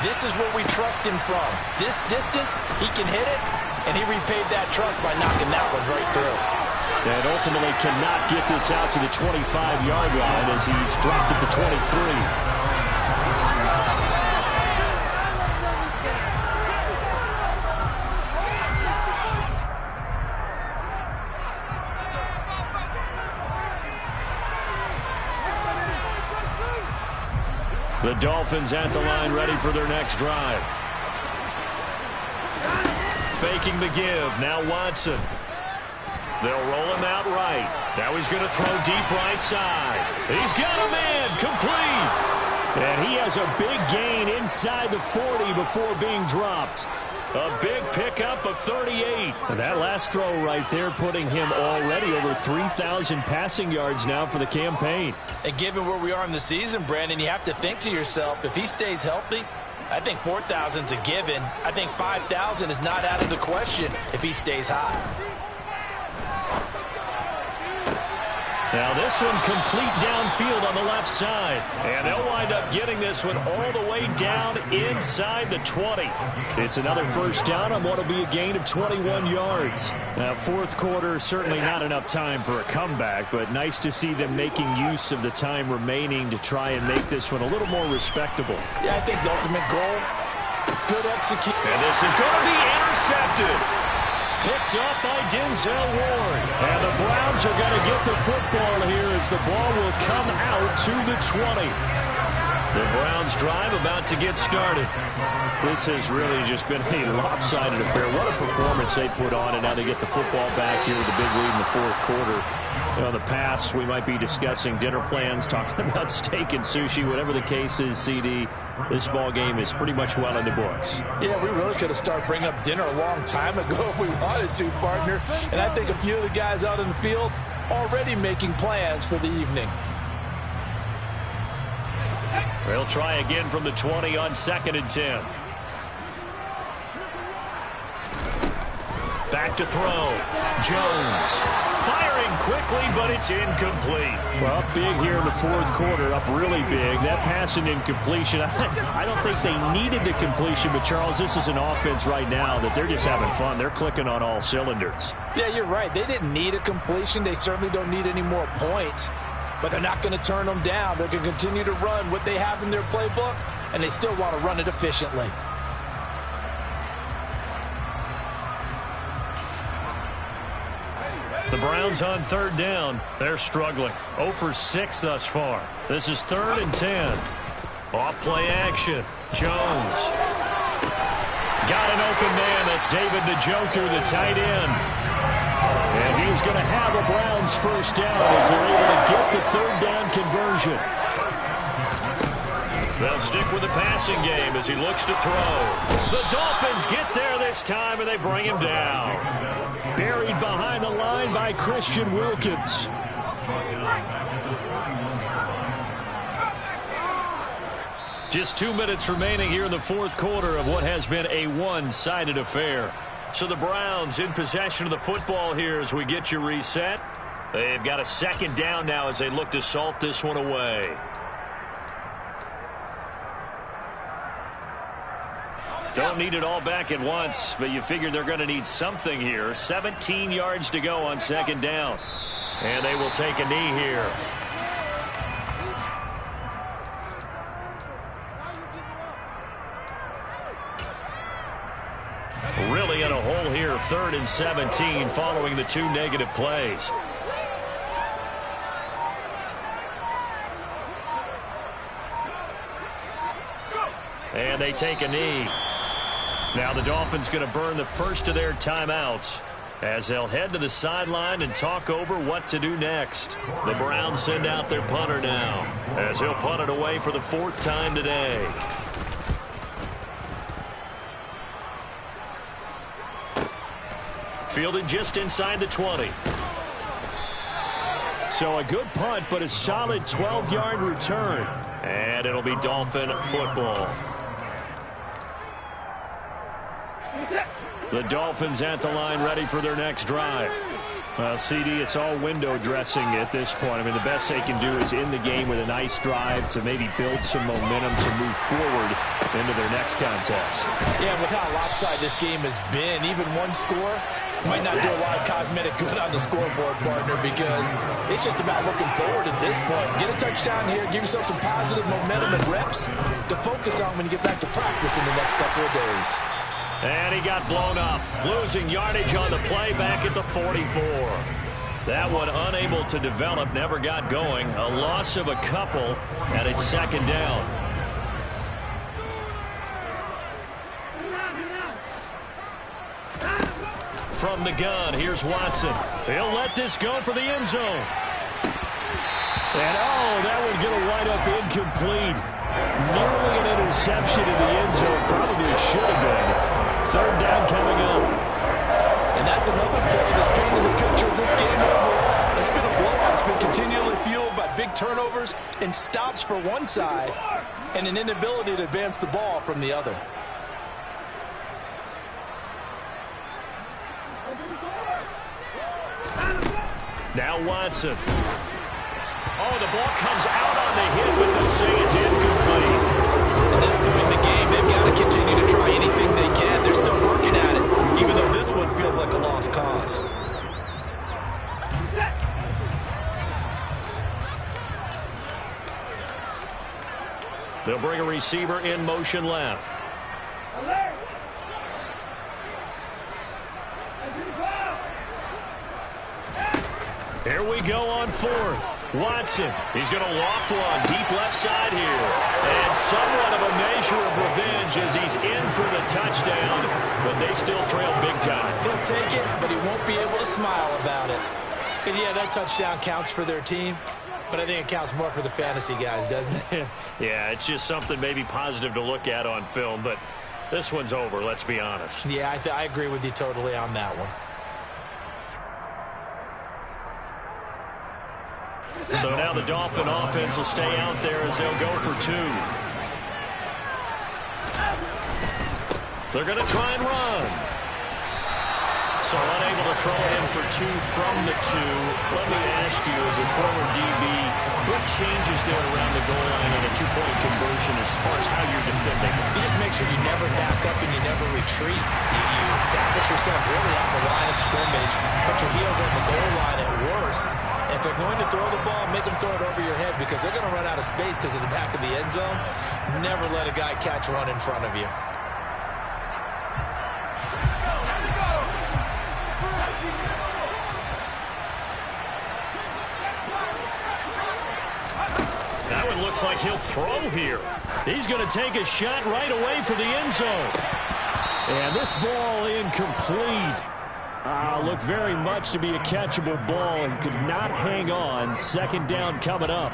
this is where we trust him from. This distance, he can hit it, and he repaid that trust by knocking that one right through. And ultimately cannot get this out to the 25-yard line as he's dropped it to 23. The Dolphins at the line ready for their next drive. Faking the give. Now Watson. They'll roll him out right. Now he's going to throw deep right side. He's got a man. Complete. And he has a big gain inside the 40 before being dropped. A big pickup of 38. And that last throw right there putting him already over 3,000 passing yards now for the campaign. And given where we are in the season, Brandon, you have to think to yourself, if he stays healthy, I think 4,000's a given. I think 5,000 is not out of the question if he stays hot. Now this one complete downfield on the left side. And they'll wind up getting this one all the way down inside the 20. It's another first down on what will be a gain of 21 yards. Now, fourth quarter, certainly not enough time for a comeback, but nice to see them making use of the time remaining to try and make this one a little more respectable. Yeah, I think the ultimate goal, good execution. And this is going to be intercepted. Picked up by Denzel Ward. And the Browns are going to get the football here as the ball will come out to the 20. The Browns drive about to get started. This has really just been a lopsided affair. What a performance they put on, and now they get the football back here with the big lead in the fourth quarter. You know, in the past, we might be discussing dinner plans, talking about steak and sushi, whatever the case is, CD. This ball game is pretty much well in the books. Yeah, we really could have started bringing up dinner a long time ago if we wanted to, partner. And I think a few of the guys out in the field already making plans for the evening. They'll try again from the 20 on 2nd and 10. Back to throw. Jones firing quickly, but it's incomplete. Well, up big here in the fourth quarter, up really big. That pass and incompletion, I don't think they needed the completion, but Charles, this is an offense right now that they're just having fun. They're clicking on all cylinders. Yeah, you're right. They didn't need a completion. They certainly don't need any more points. But they're not going to turn them down. They're going to continue to run what they have in their playbook, and they still want to run it efficiently. The Browns on 3rd down. They're struggling. 0 for 6 thus far. This is 3rd and 10. Off play action. Jones. Got an open man. That's David Njoku, the tight end. And he's going to have a Browns first down as they're able to get the 3rd down conversion. They'll stick with the passing game as he looks to throw. The Dolphins get there this time, and they bring him down. Buried behind the line by Christian Wilkins. Just 2 minutes remaining here in the fourth quarter of what has been a one-sided affair. So the Browns in possession of the football here as we get you reset. They've got a 2nd down now as they look to salt this one away. Don't need it all back at once, but you figure they're going to need something here. 17 yards to go on 2nd down. And they will take a knee here. Really in a hole here, 3rd and 17 following the 2 negative plays. And they take a knee. Now the Dolphins going to burn the first of their timeouts as they'll head to the sideline and talk over what to do next. The Browns send out their punter now as he'll punt it away for the 4th time today. Fielded just inside the 20. So a good punt, but a solid 12-yard return. And it'll be Dolphin football. The Dolphins at the line ready for their next drive. Well, CD, it's all window dressing at this point. I mean, the best they can do is in the game with a nice drive to maybe build some momentum to move forward into their next contest. Yeah, with how lopsided this game has been, even one score might not do a lot of cosmetic good on the scoreboard, partner, because it's just about looking forward at this point. Get a touchdown here, give yourself some positive momentum and reps to focus on when you get back to practice in the next couple of days. And he got blown up, losing yardage on the play back at the 44. That one unable to develop, never got going. A loss of a couple, and it's 2nd down. From the gun, here's Watson. He'll let this go for the end zone. And that would get a wide-up incomplete. Nearly an interception in the end zone. Probably should have been. 3rd down coming up. And that's another play that's painted the picture of this game overall. It's been a blowout. It's been continually fueled by big turnovers and stops for one side and an inability to advance the ball from the other. Now Watson. Oh, the ball comes out on the hit, but they'll say it's incomplete. At this point in the game, they've got to continue to try anything they can. They're still working at it, even though this one feels like a lost cause. They'll bring a receiver in motion left. Here we go on 4th. Watson, he's going to loft one deep left side here. And somewhat of a measure of revenge as he's in for the touchdown, but they still trail big time. He'll take it, but he won't be able to smile about it. And yeah, that touchdown counts for their team, but I think it counts more for the fantasy guys, doesn't it? Yeah, it's just something maybe positive to look at on film, but this one's over, let's be honest. Yeah, I agree with you totally on that one. So now the Dolphin offense will stay out there as they'll go for two. They're going to try and run. So unable to throw it in for two from the two. Let me ask you, as a former DB, what changes there around the goal line in a two-point conversion as far as how you're defending? You just make sure you never back up and you never retreat. You establish yourself really on the line of scrimmage, put your heels on the goal line at worst. And if they're going to throw the ball, make them throw it over your head because they're going to run out of space because of the back of the end zone. Never let a guy catch one in front of you. Looks like he'll throw here. He's going to take a shot right away for the end zone. And this ball incomplete. Looked very much to be a catchable ball and could not hang on. Second down coming up.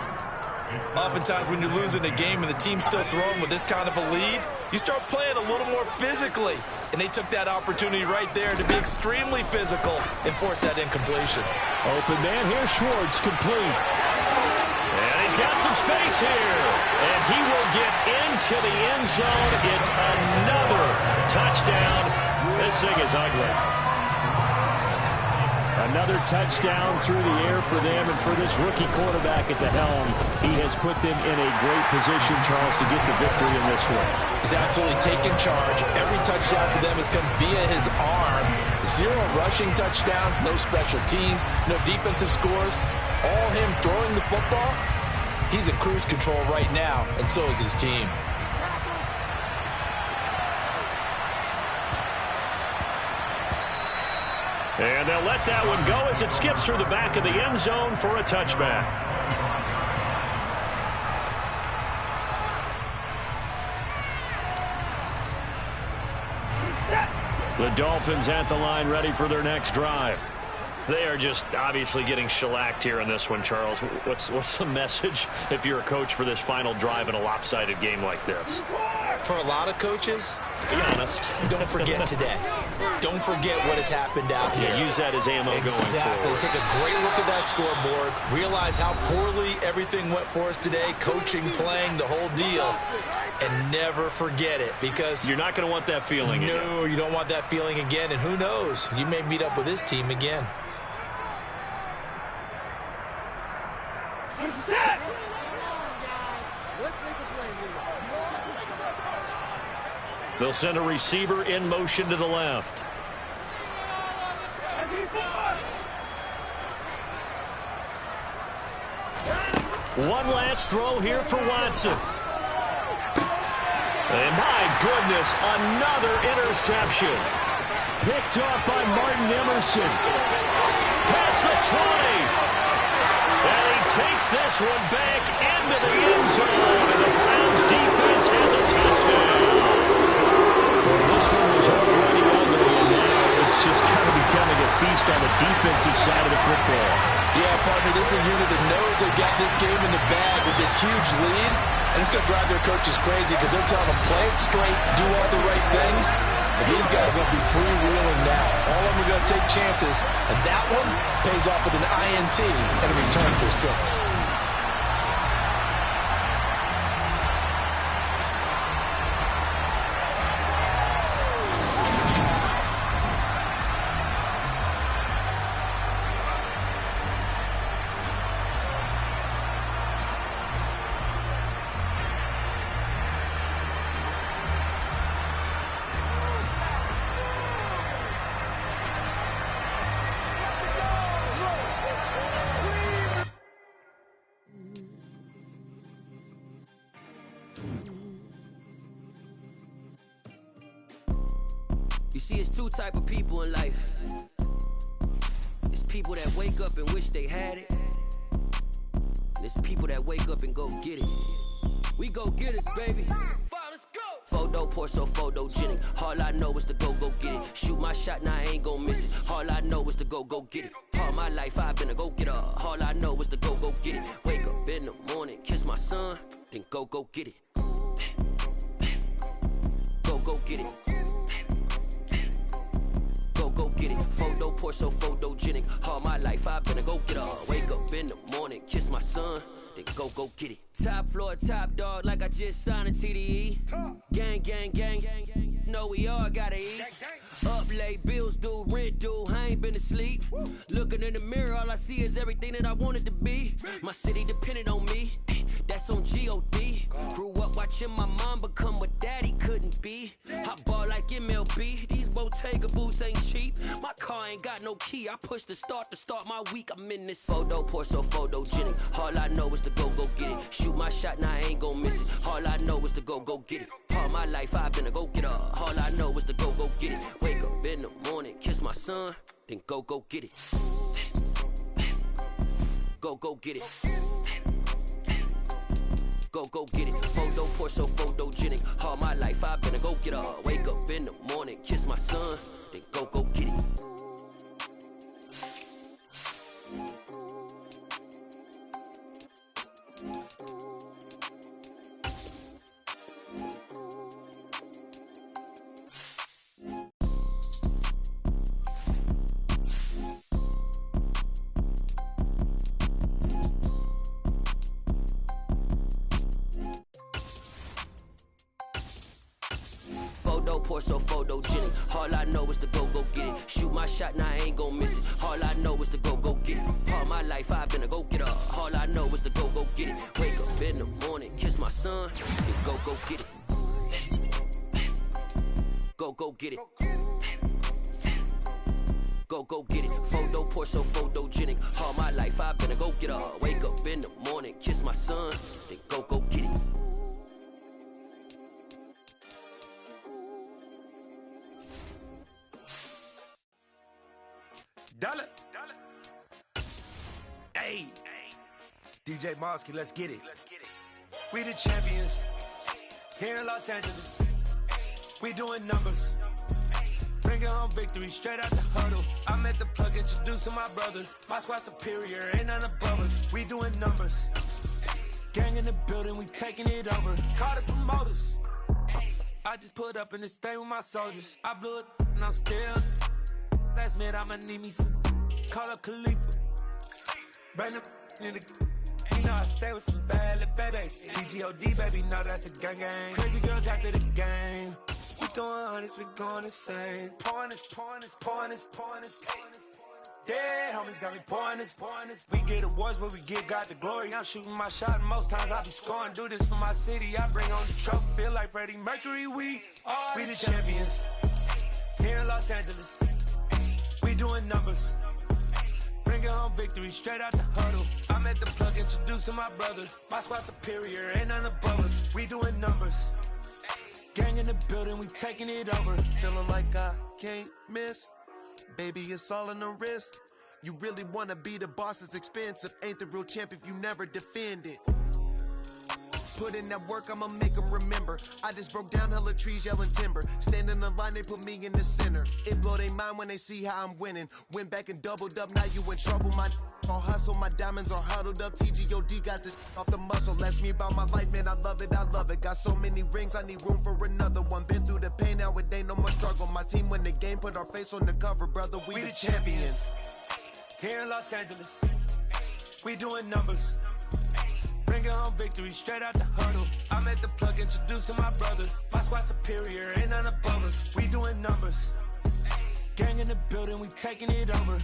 Oftentimes when you're losing a game and the team's still throwing with this kind of a lead, you start playing a little more physically. And they took that opportunity right there to be extremely physical and force that incompletion. Open man here, Schwartz, complete. And he's got some space here. And he will get into the end zone. It's another touchdown. This thing is ugly. Another touchdown through the air for them, and for this rookie quarterback at the helm, he has put them in a great position, Charles, to get the victory in this one. He's absolutely taken charge. Every touchdown for them has come via his arm. 0 rushing touchdowns, no special teams, no defensive scores. All him throwing the football. He's in cruise control right now, and so is his team. And they'll let that one go as it skips through the back of the end zone for a touchback. The Dolphins at the line, ready for their next drive. They are just obviously getting shellacked here in this one, Charles. What's the message if you're a coach for this final drive in a lopsided game like this? For a lot of coaches, be honest, don't forget today. Don't forget what has happened out here. Yeah, use that as ammo going forward. Exactly. Take a great look at that scoreboard. Realize how poorly everything went for us today. Coaching, playing, the whole deal. And never forget it, because you're not going to want that feeling again. No, you don't want that feeling again. And who knows? You may meet up with this team again. They'll send a receiver in motion to the left. One last throw here for Watson. And my goodness, another interception. Picked off by Martin Emerson. Past the 20. And he takes this one back into the end zone. And the Browns defense has a touchdown. Well, this one was already ugly, and now it's just kind of becoming a feast on the defensive side of the football. Yeah, partner, this is a unit that knows they've got this game in the bag with this huge lead. And it's going to drive their coaches crazy because they're telling them, play it straight, do all the right things. And these guys are going to be freewheeling now. All of them are going to take chances. And that one pays off with an INT and a return for 6. You see, it's two type of people in life. It's people that wake up and wish they had it. It's people that wake up and go get it. We go get it, baby. Photo poor, so photogenic. All I know is to go get it. Shoot my shot, now I ain't gon' miss it. All I know is to go get it. All my life I've been a go-getter. All I know is to go get it. Wake up in the morning, kiss my son, then go get it. Go get it. Go get it. Photo poor, so photogenic. All my life I've been a go-getter. Wake up in the morning, kiss my son, then go get it. Top floor, top dog, like I just signed a TDE. Gang, gang, gang, gang, gang. Know we all gotta eat. Up late, bills due, rent due, I ain't been asleep. Looking in the mirror, all I see is everything that I wanted to be. My city depended on me, that's on G.O.D. Grew up watching my mom become what daddy couldn't be. I ball like MLB, these Bottega boots ain't cheap. My car ain't got no key, I push the start to start my week. I'm in this photo poor, so photogenic. All I know is to go get it. Shoot my shot, now I ain't gon' miss it. All I know is to go get it. All my life I've been a go-getter. All I know is to go get it. Wake up in the morning, kiss my son, then go get it. Go get it. Go get it. Photo poor, so photogenic. All my life I've been a go-getter. Wake up in the morning, kiss my son, then go get it. Photo poor, so photogenic. All I know is to go get it. Shoot my shot, now I ain't gon' miss it. All I know is to go get it. All my life I've been a go-getter. All I know is to go get it. Wake up in the morning, kiss my son, then go get it. Go get it. Go get it. Photo poor, so photogenic. All my life I've been a go-getter. Wake up in the morning, kiss my son, then go get it. Dollar. Hey, DJ Mosky, let's get it. We the champions here in Los Angeles. We doing numbers, bringing home victory straight out the huddle. I'm at the plug, introduced to my brother. My squad superior, ain't none above us. We doing numbers, gang in the building, we taking it over. Call the promoters. I just put up in this thing with my soldiers. I blew it and I'm still. Last minute, I'ma need me some. Call up Khalifa. Bring the in the. You know I stay with some bad little baby. TGOD, baby, know that's a gang gang. Crazy girls after the game. We throwing hundreds, we going insane. Pouring this. Yeah, homies got me pouring this. We get awards, but we give God the glory. I'm shooting my shot, and most times I be scoring. Do this for my city, I bring on the trophy. Feel like Freddie Mercury, we the champions here in Los Angeles. We doing numbers, bringing home victory straight out the huddle. I'm at the plug, introduced to my brother. My squad superior, ain't none above us. We doing numbers, gang in the building, we taking it over. Feeling like I can't miss, baby, it's all in the wrist. You really wanna be the boss, it's expensive. Ain't the real champ if you never defend it. Put in that work, I'ma make them remember. I just broke down hella trees, yelling timber. Stand in the line, they put me in the center. It blow their mind when they see how I'm winning. Went back and doubled up, now you in trouble. My all hustle, my diamonds are huddled up. TGOD got this off the muscle. Ask me about my life, man, I love it. Got so many rings, I need room for another one. Been through the pain, now it ain't no more struggle. My team win the game, put our face on the cover, brother. We the champions here in Los Angeles. We doing numbers, bringing home victory straight out the huddle. I'm at the plug, introduced to my brother. My squad superior, ain't none above us. We doing numbers, gang in the building, we taking it over.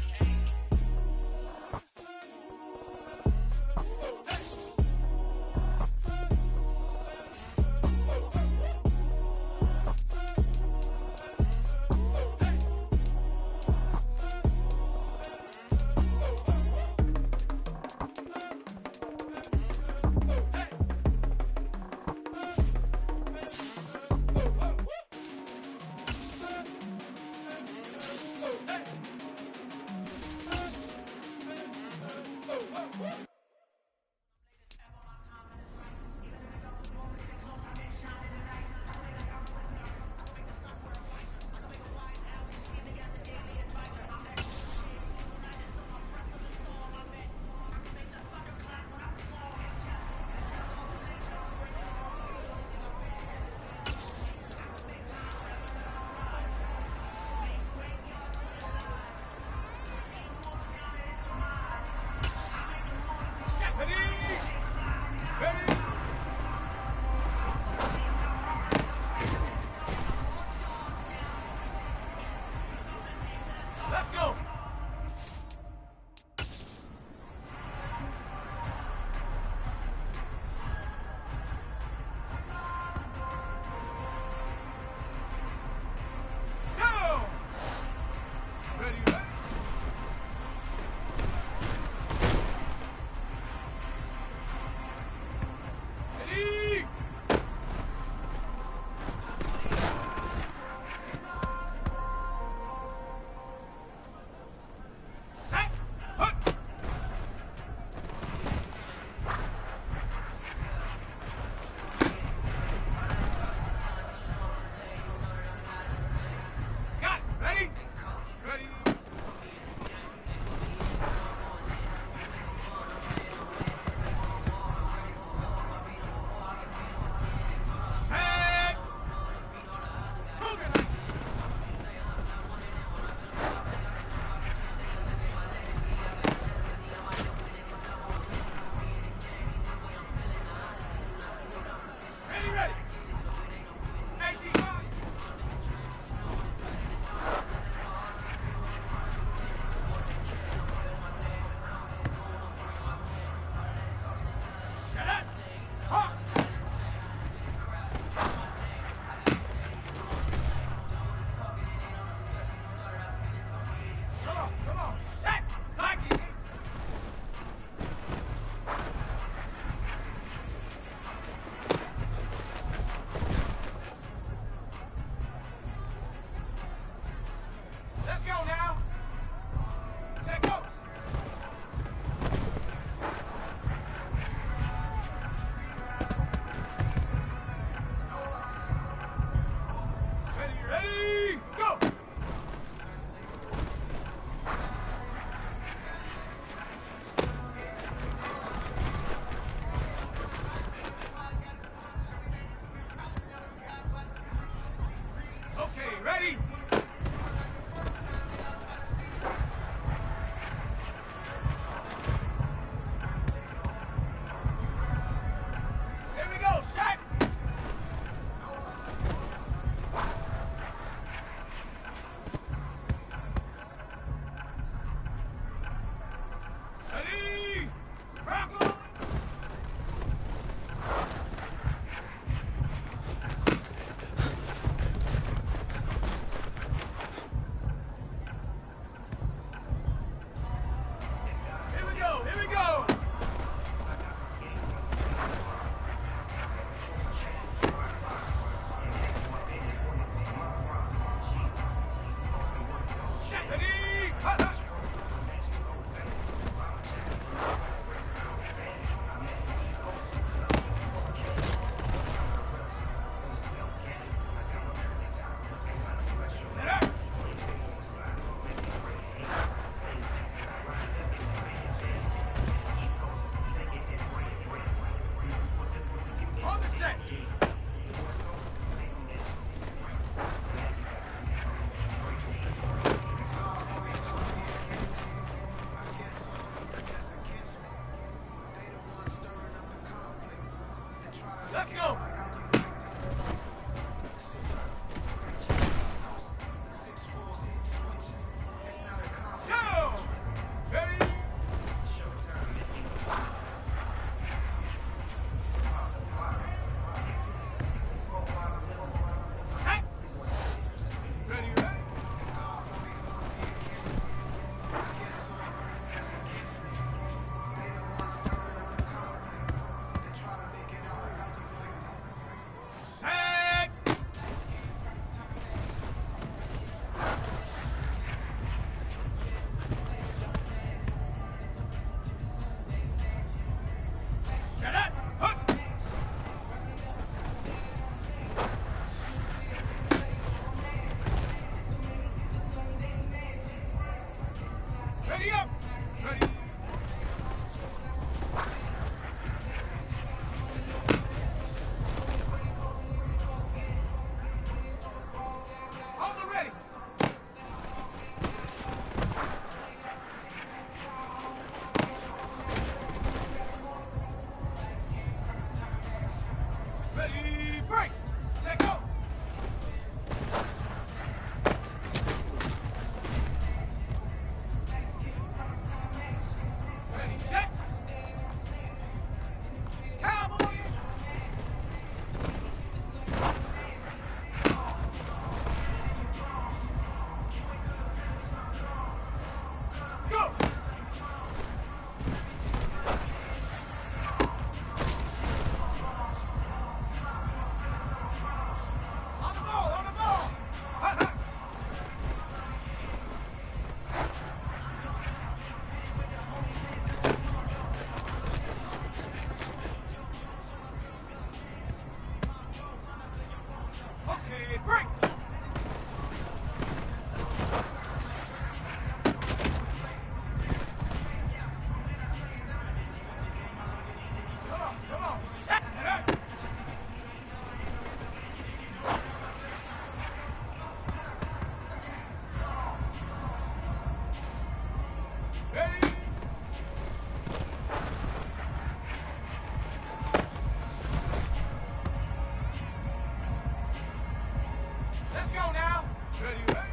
Let's go now. Ready, ready.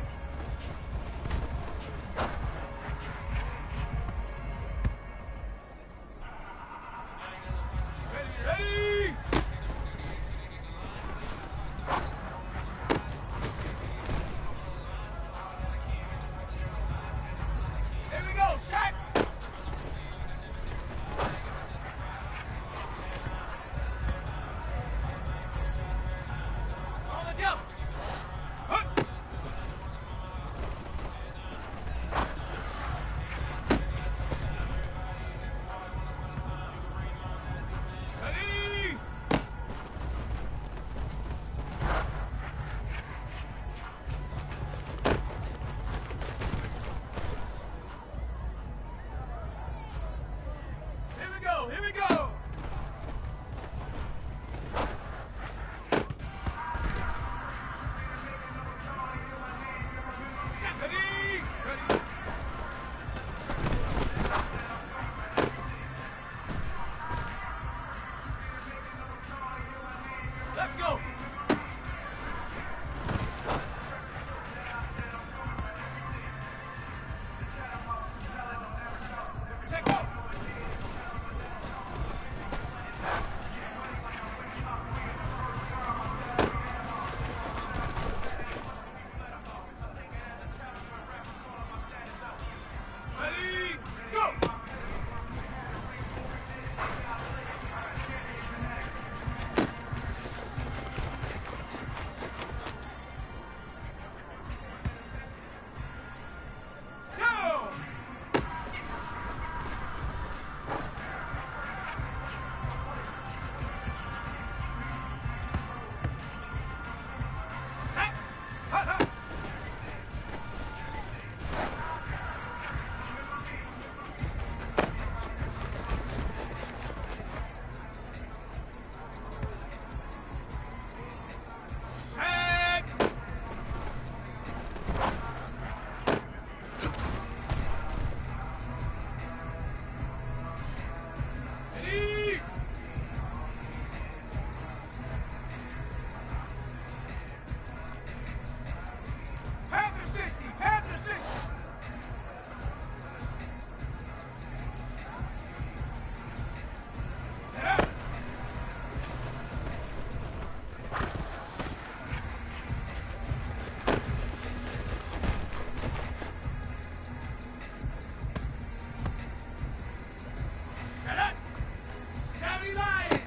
Ready. Here we go, shot. On the jump. Ready. Here we go, here we go. Ready. Ready. Let's go. Take off. Ready, go! Go! Hey! Ha, ha! Set! Ready! Panther 60! Panther 60! Yeah. Shut up! Savvy Lion!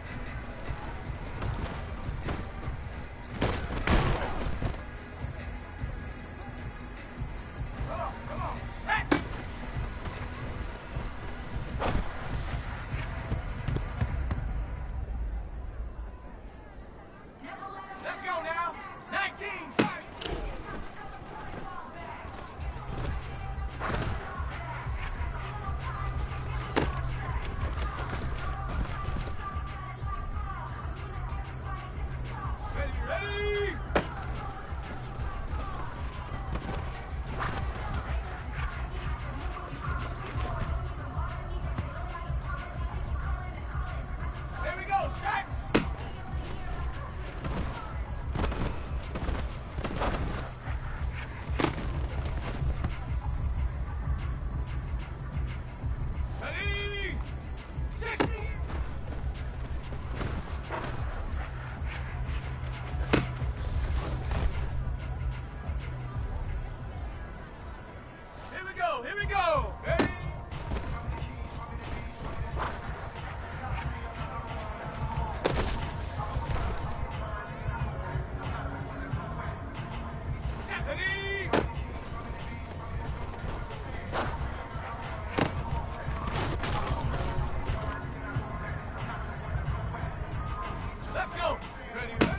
Come on, set! Let's go now! 19! Ready, ready! Here we go, shot! Ready! 60! Here we go, here we go! Ready? Ready? Let's go! Ready, ready?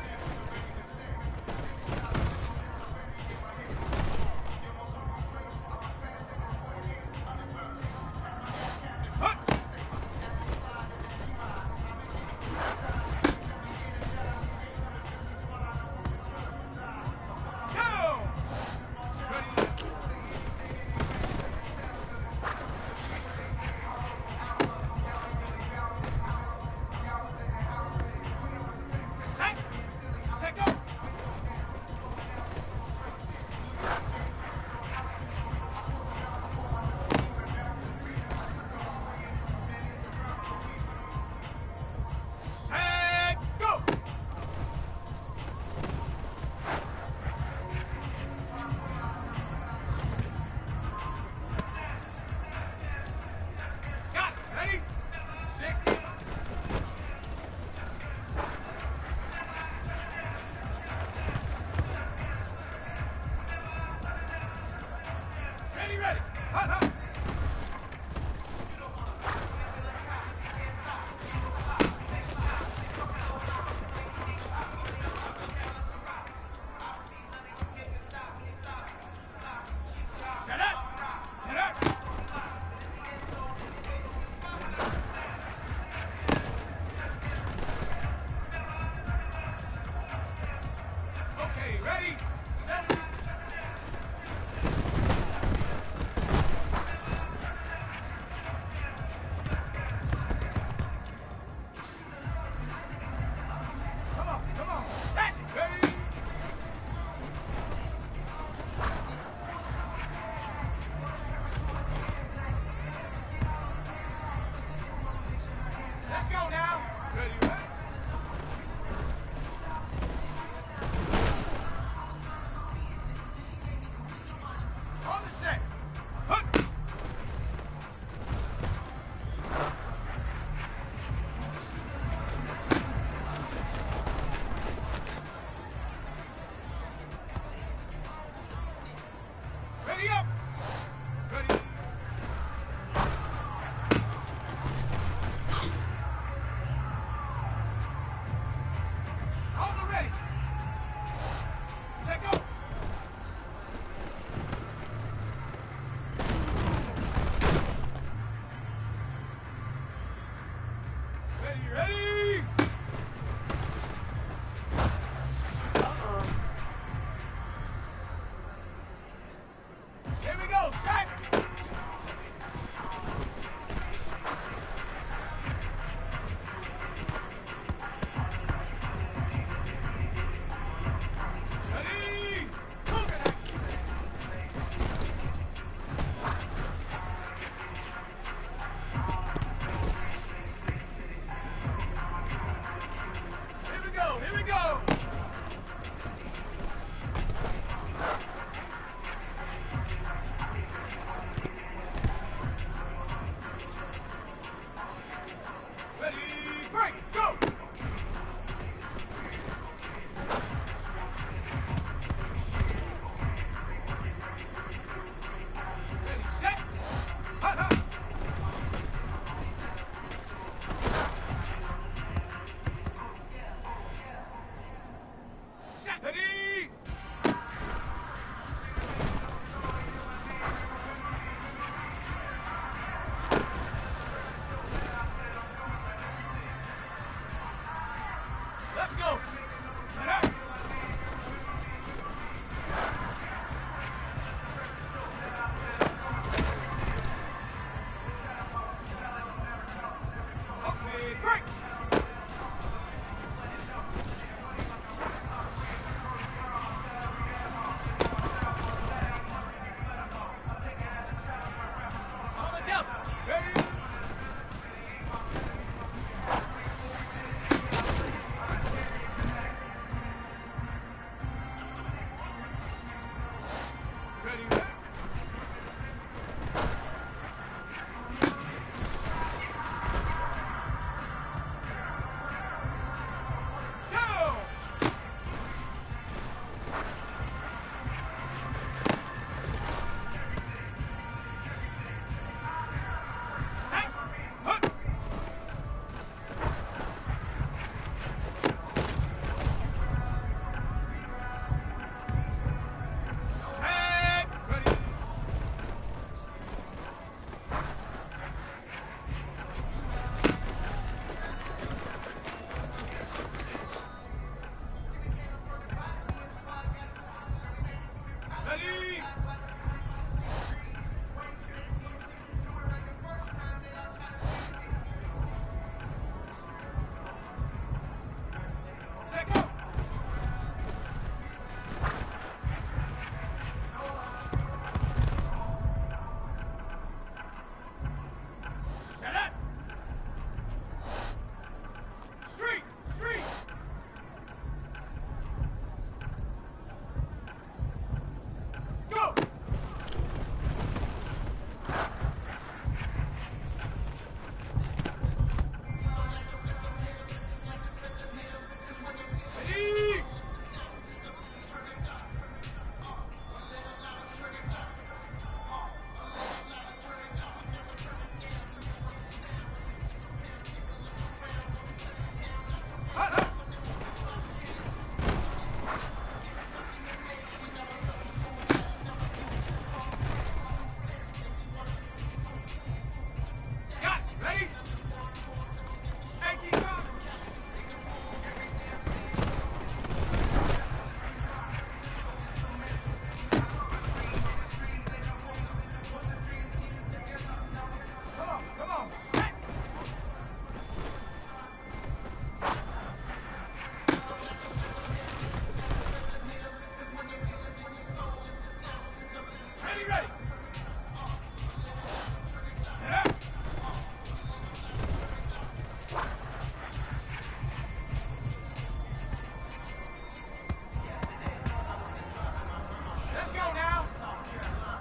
Hut! Go! Hut, hut.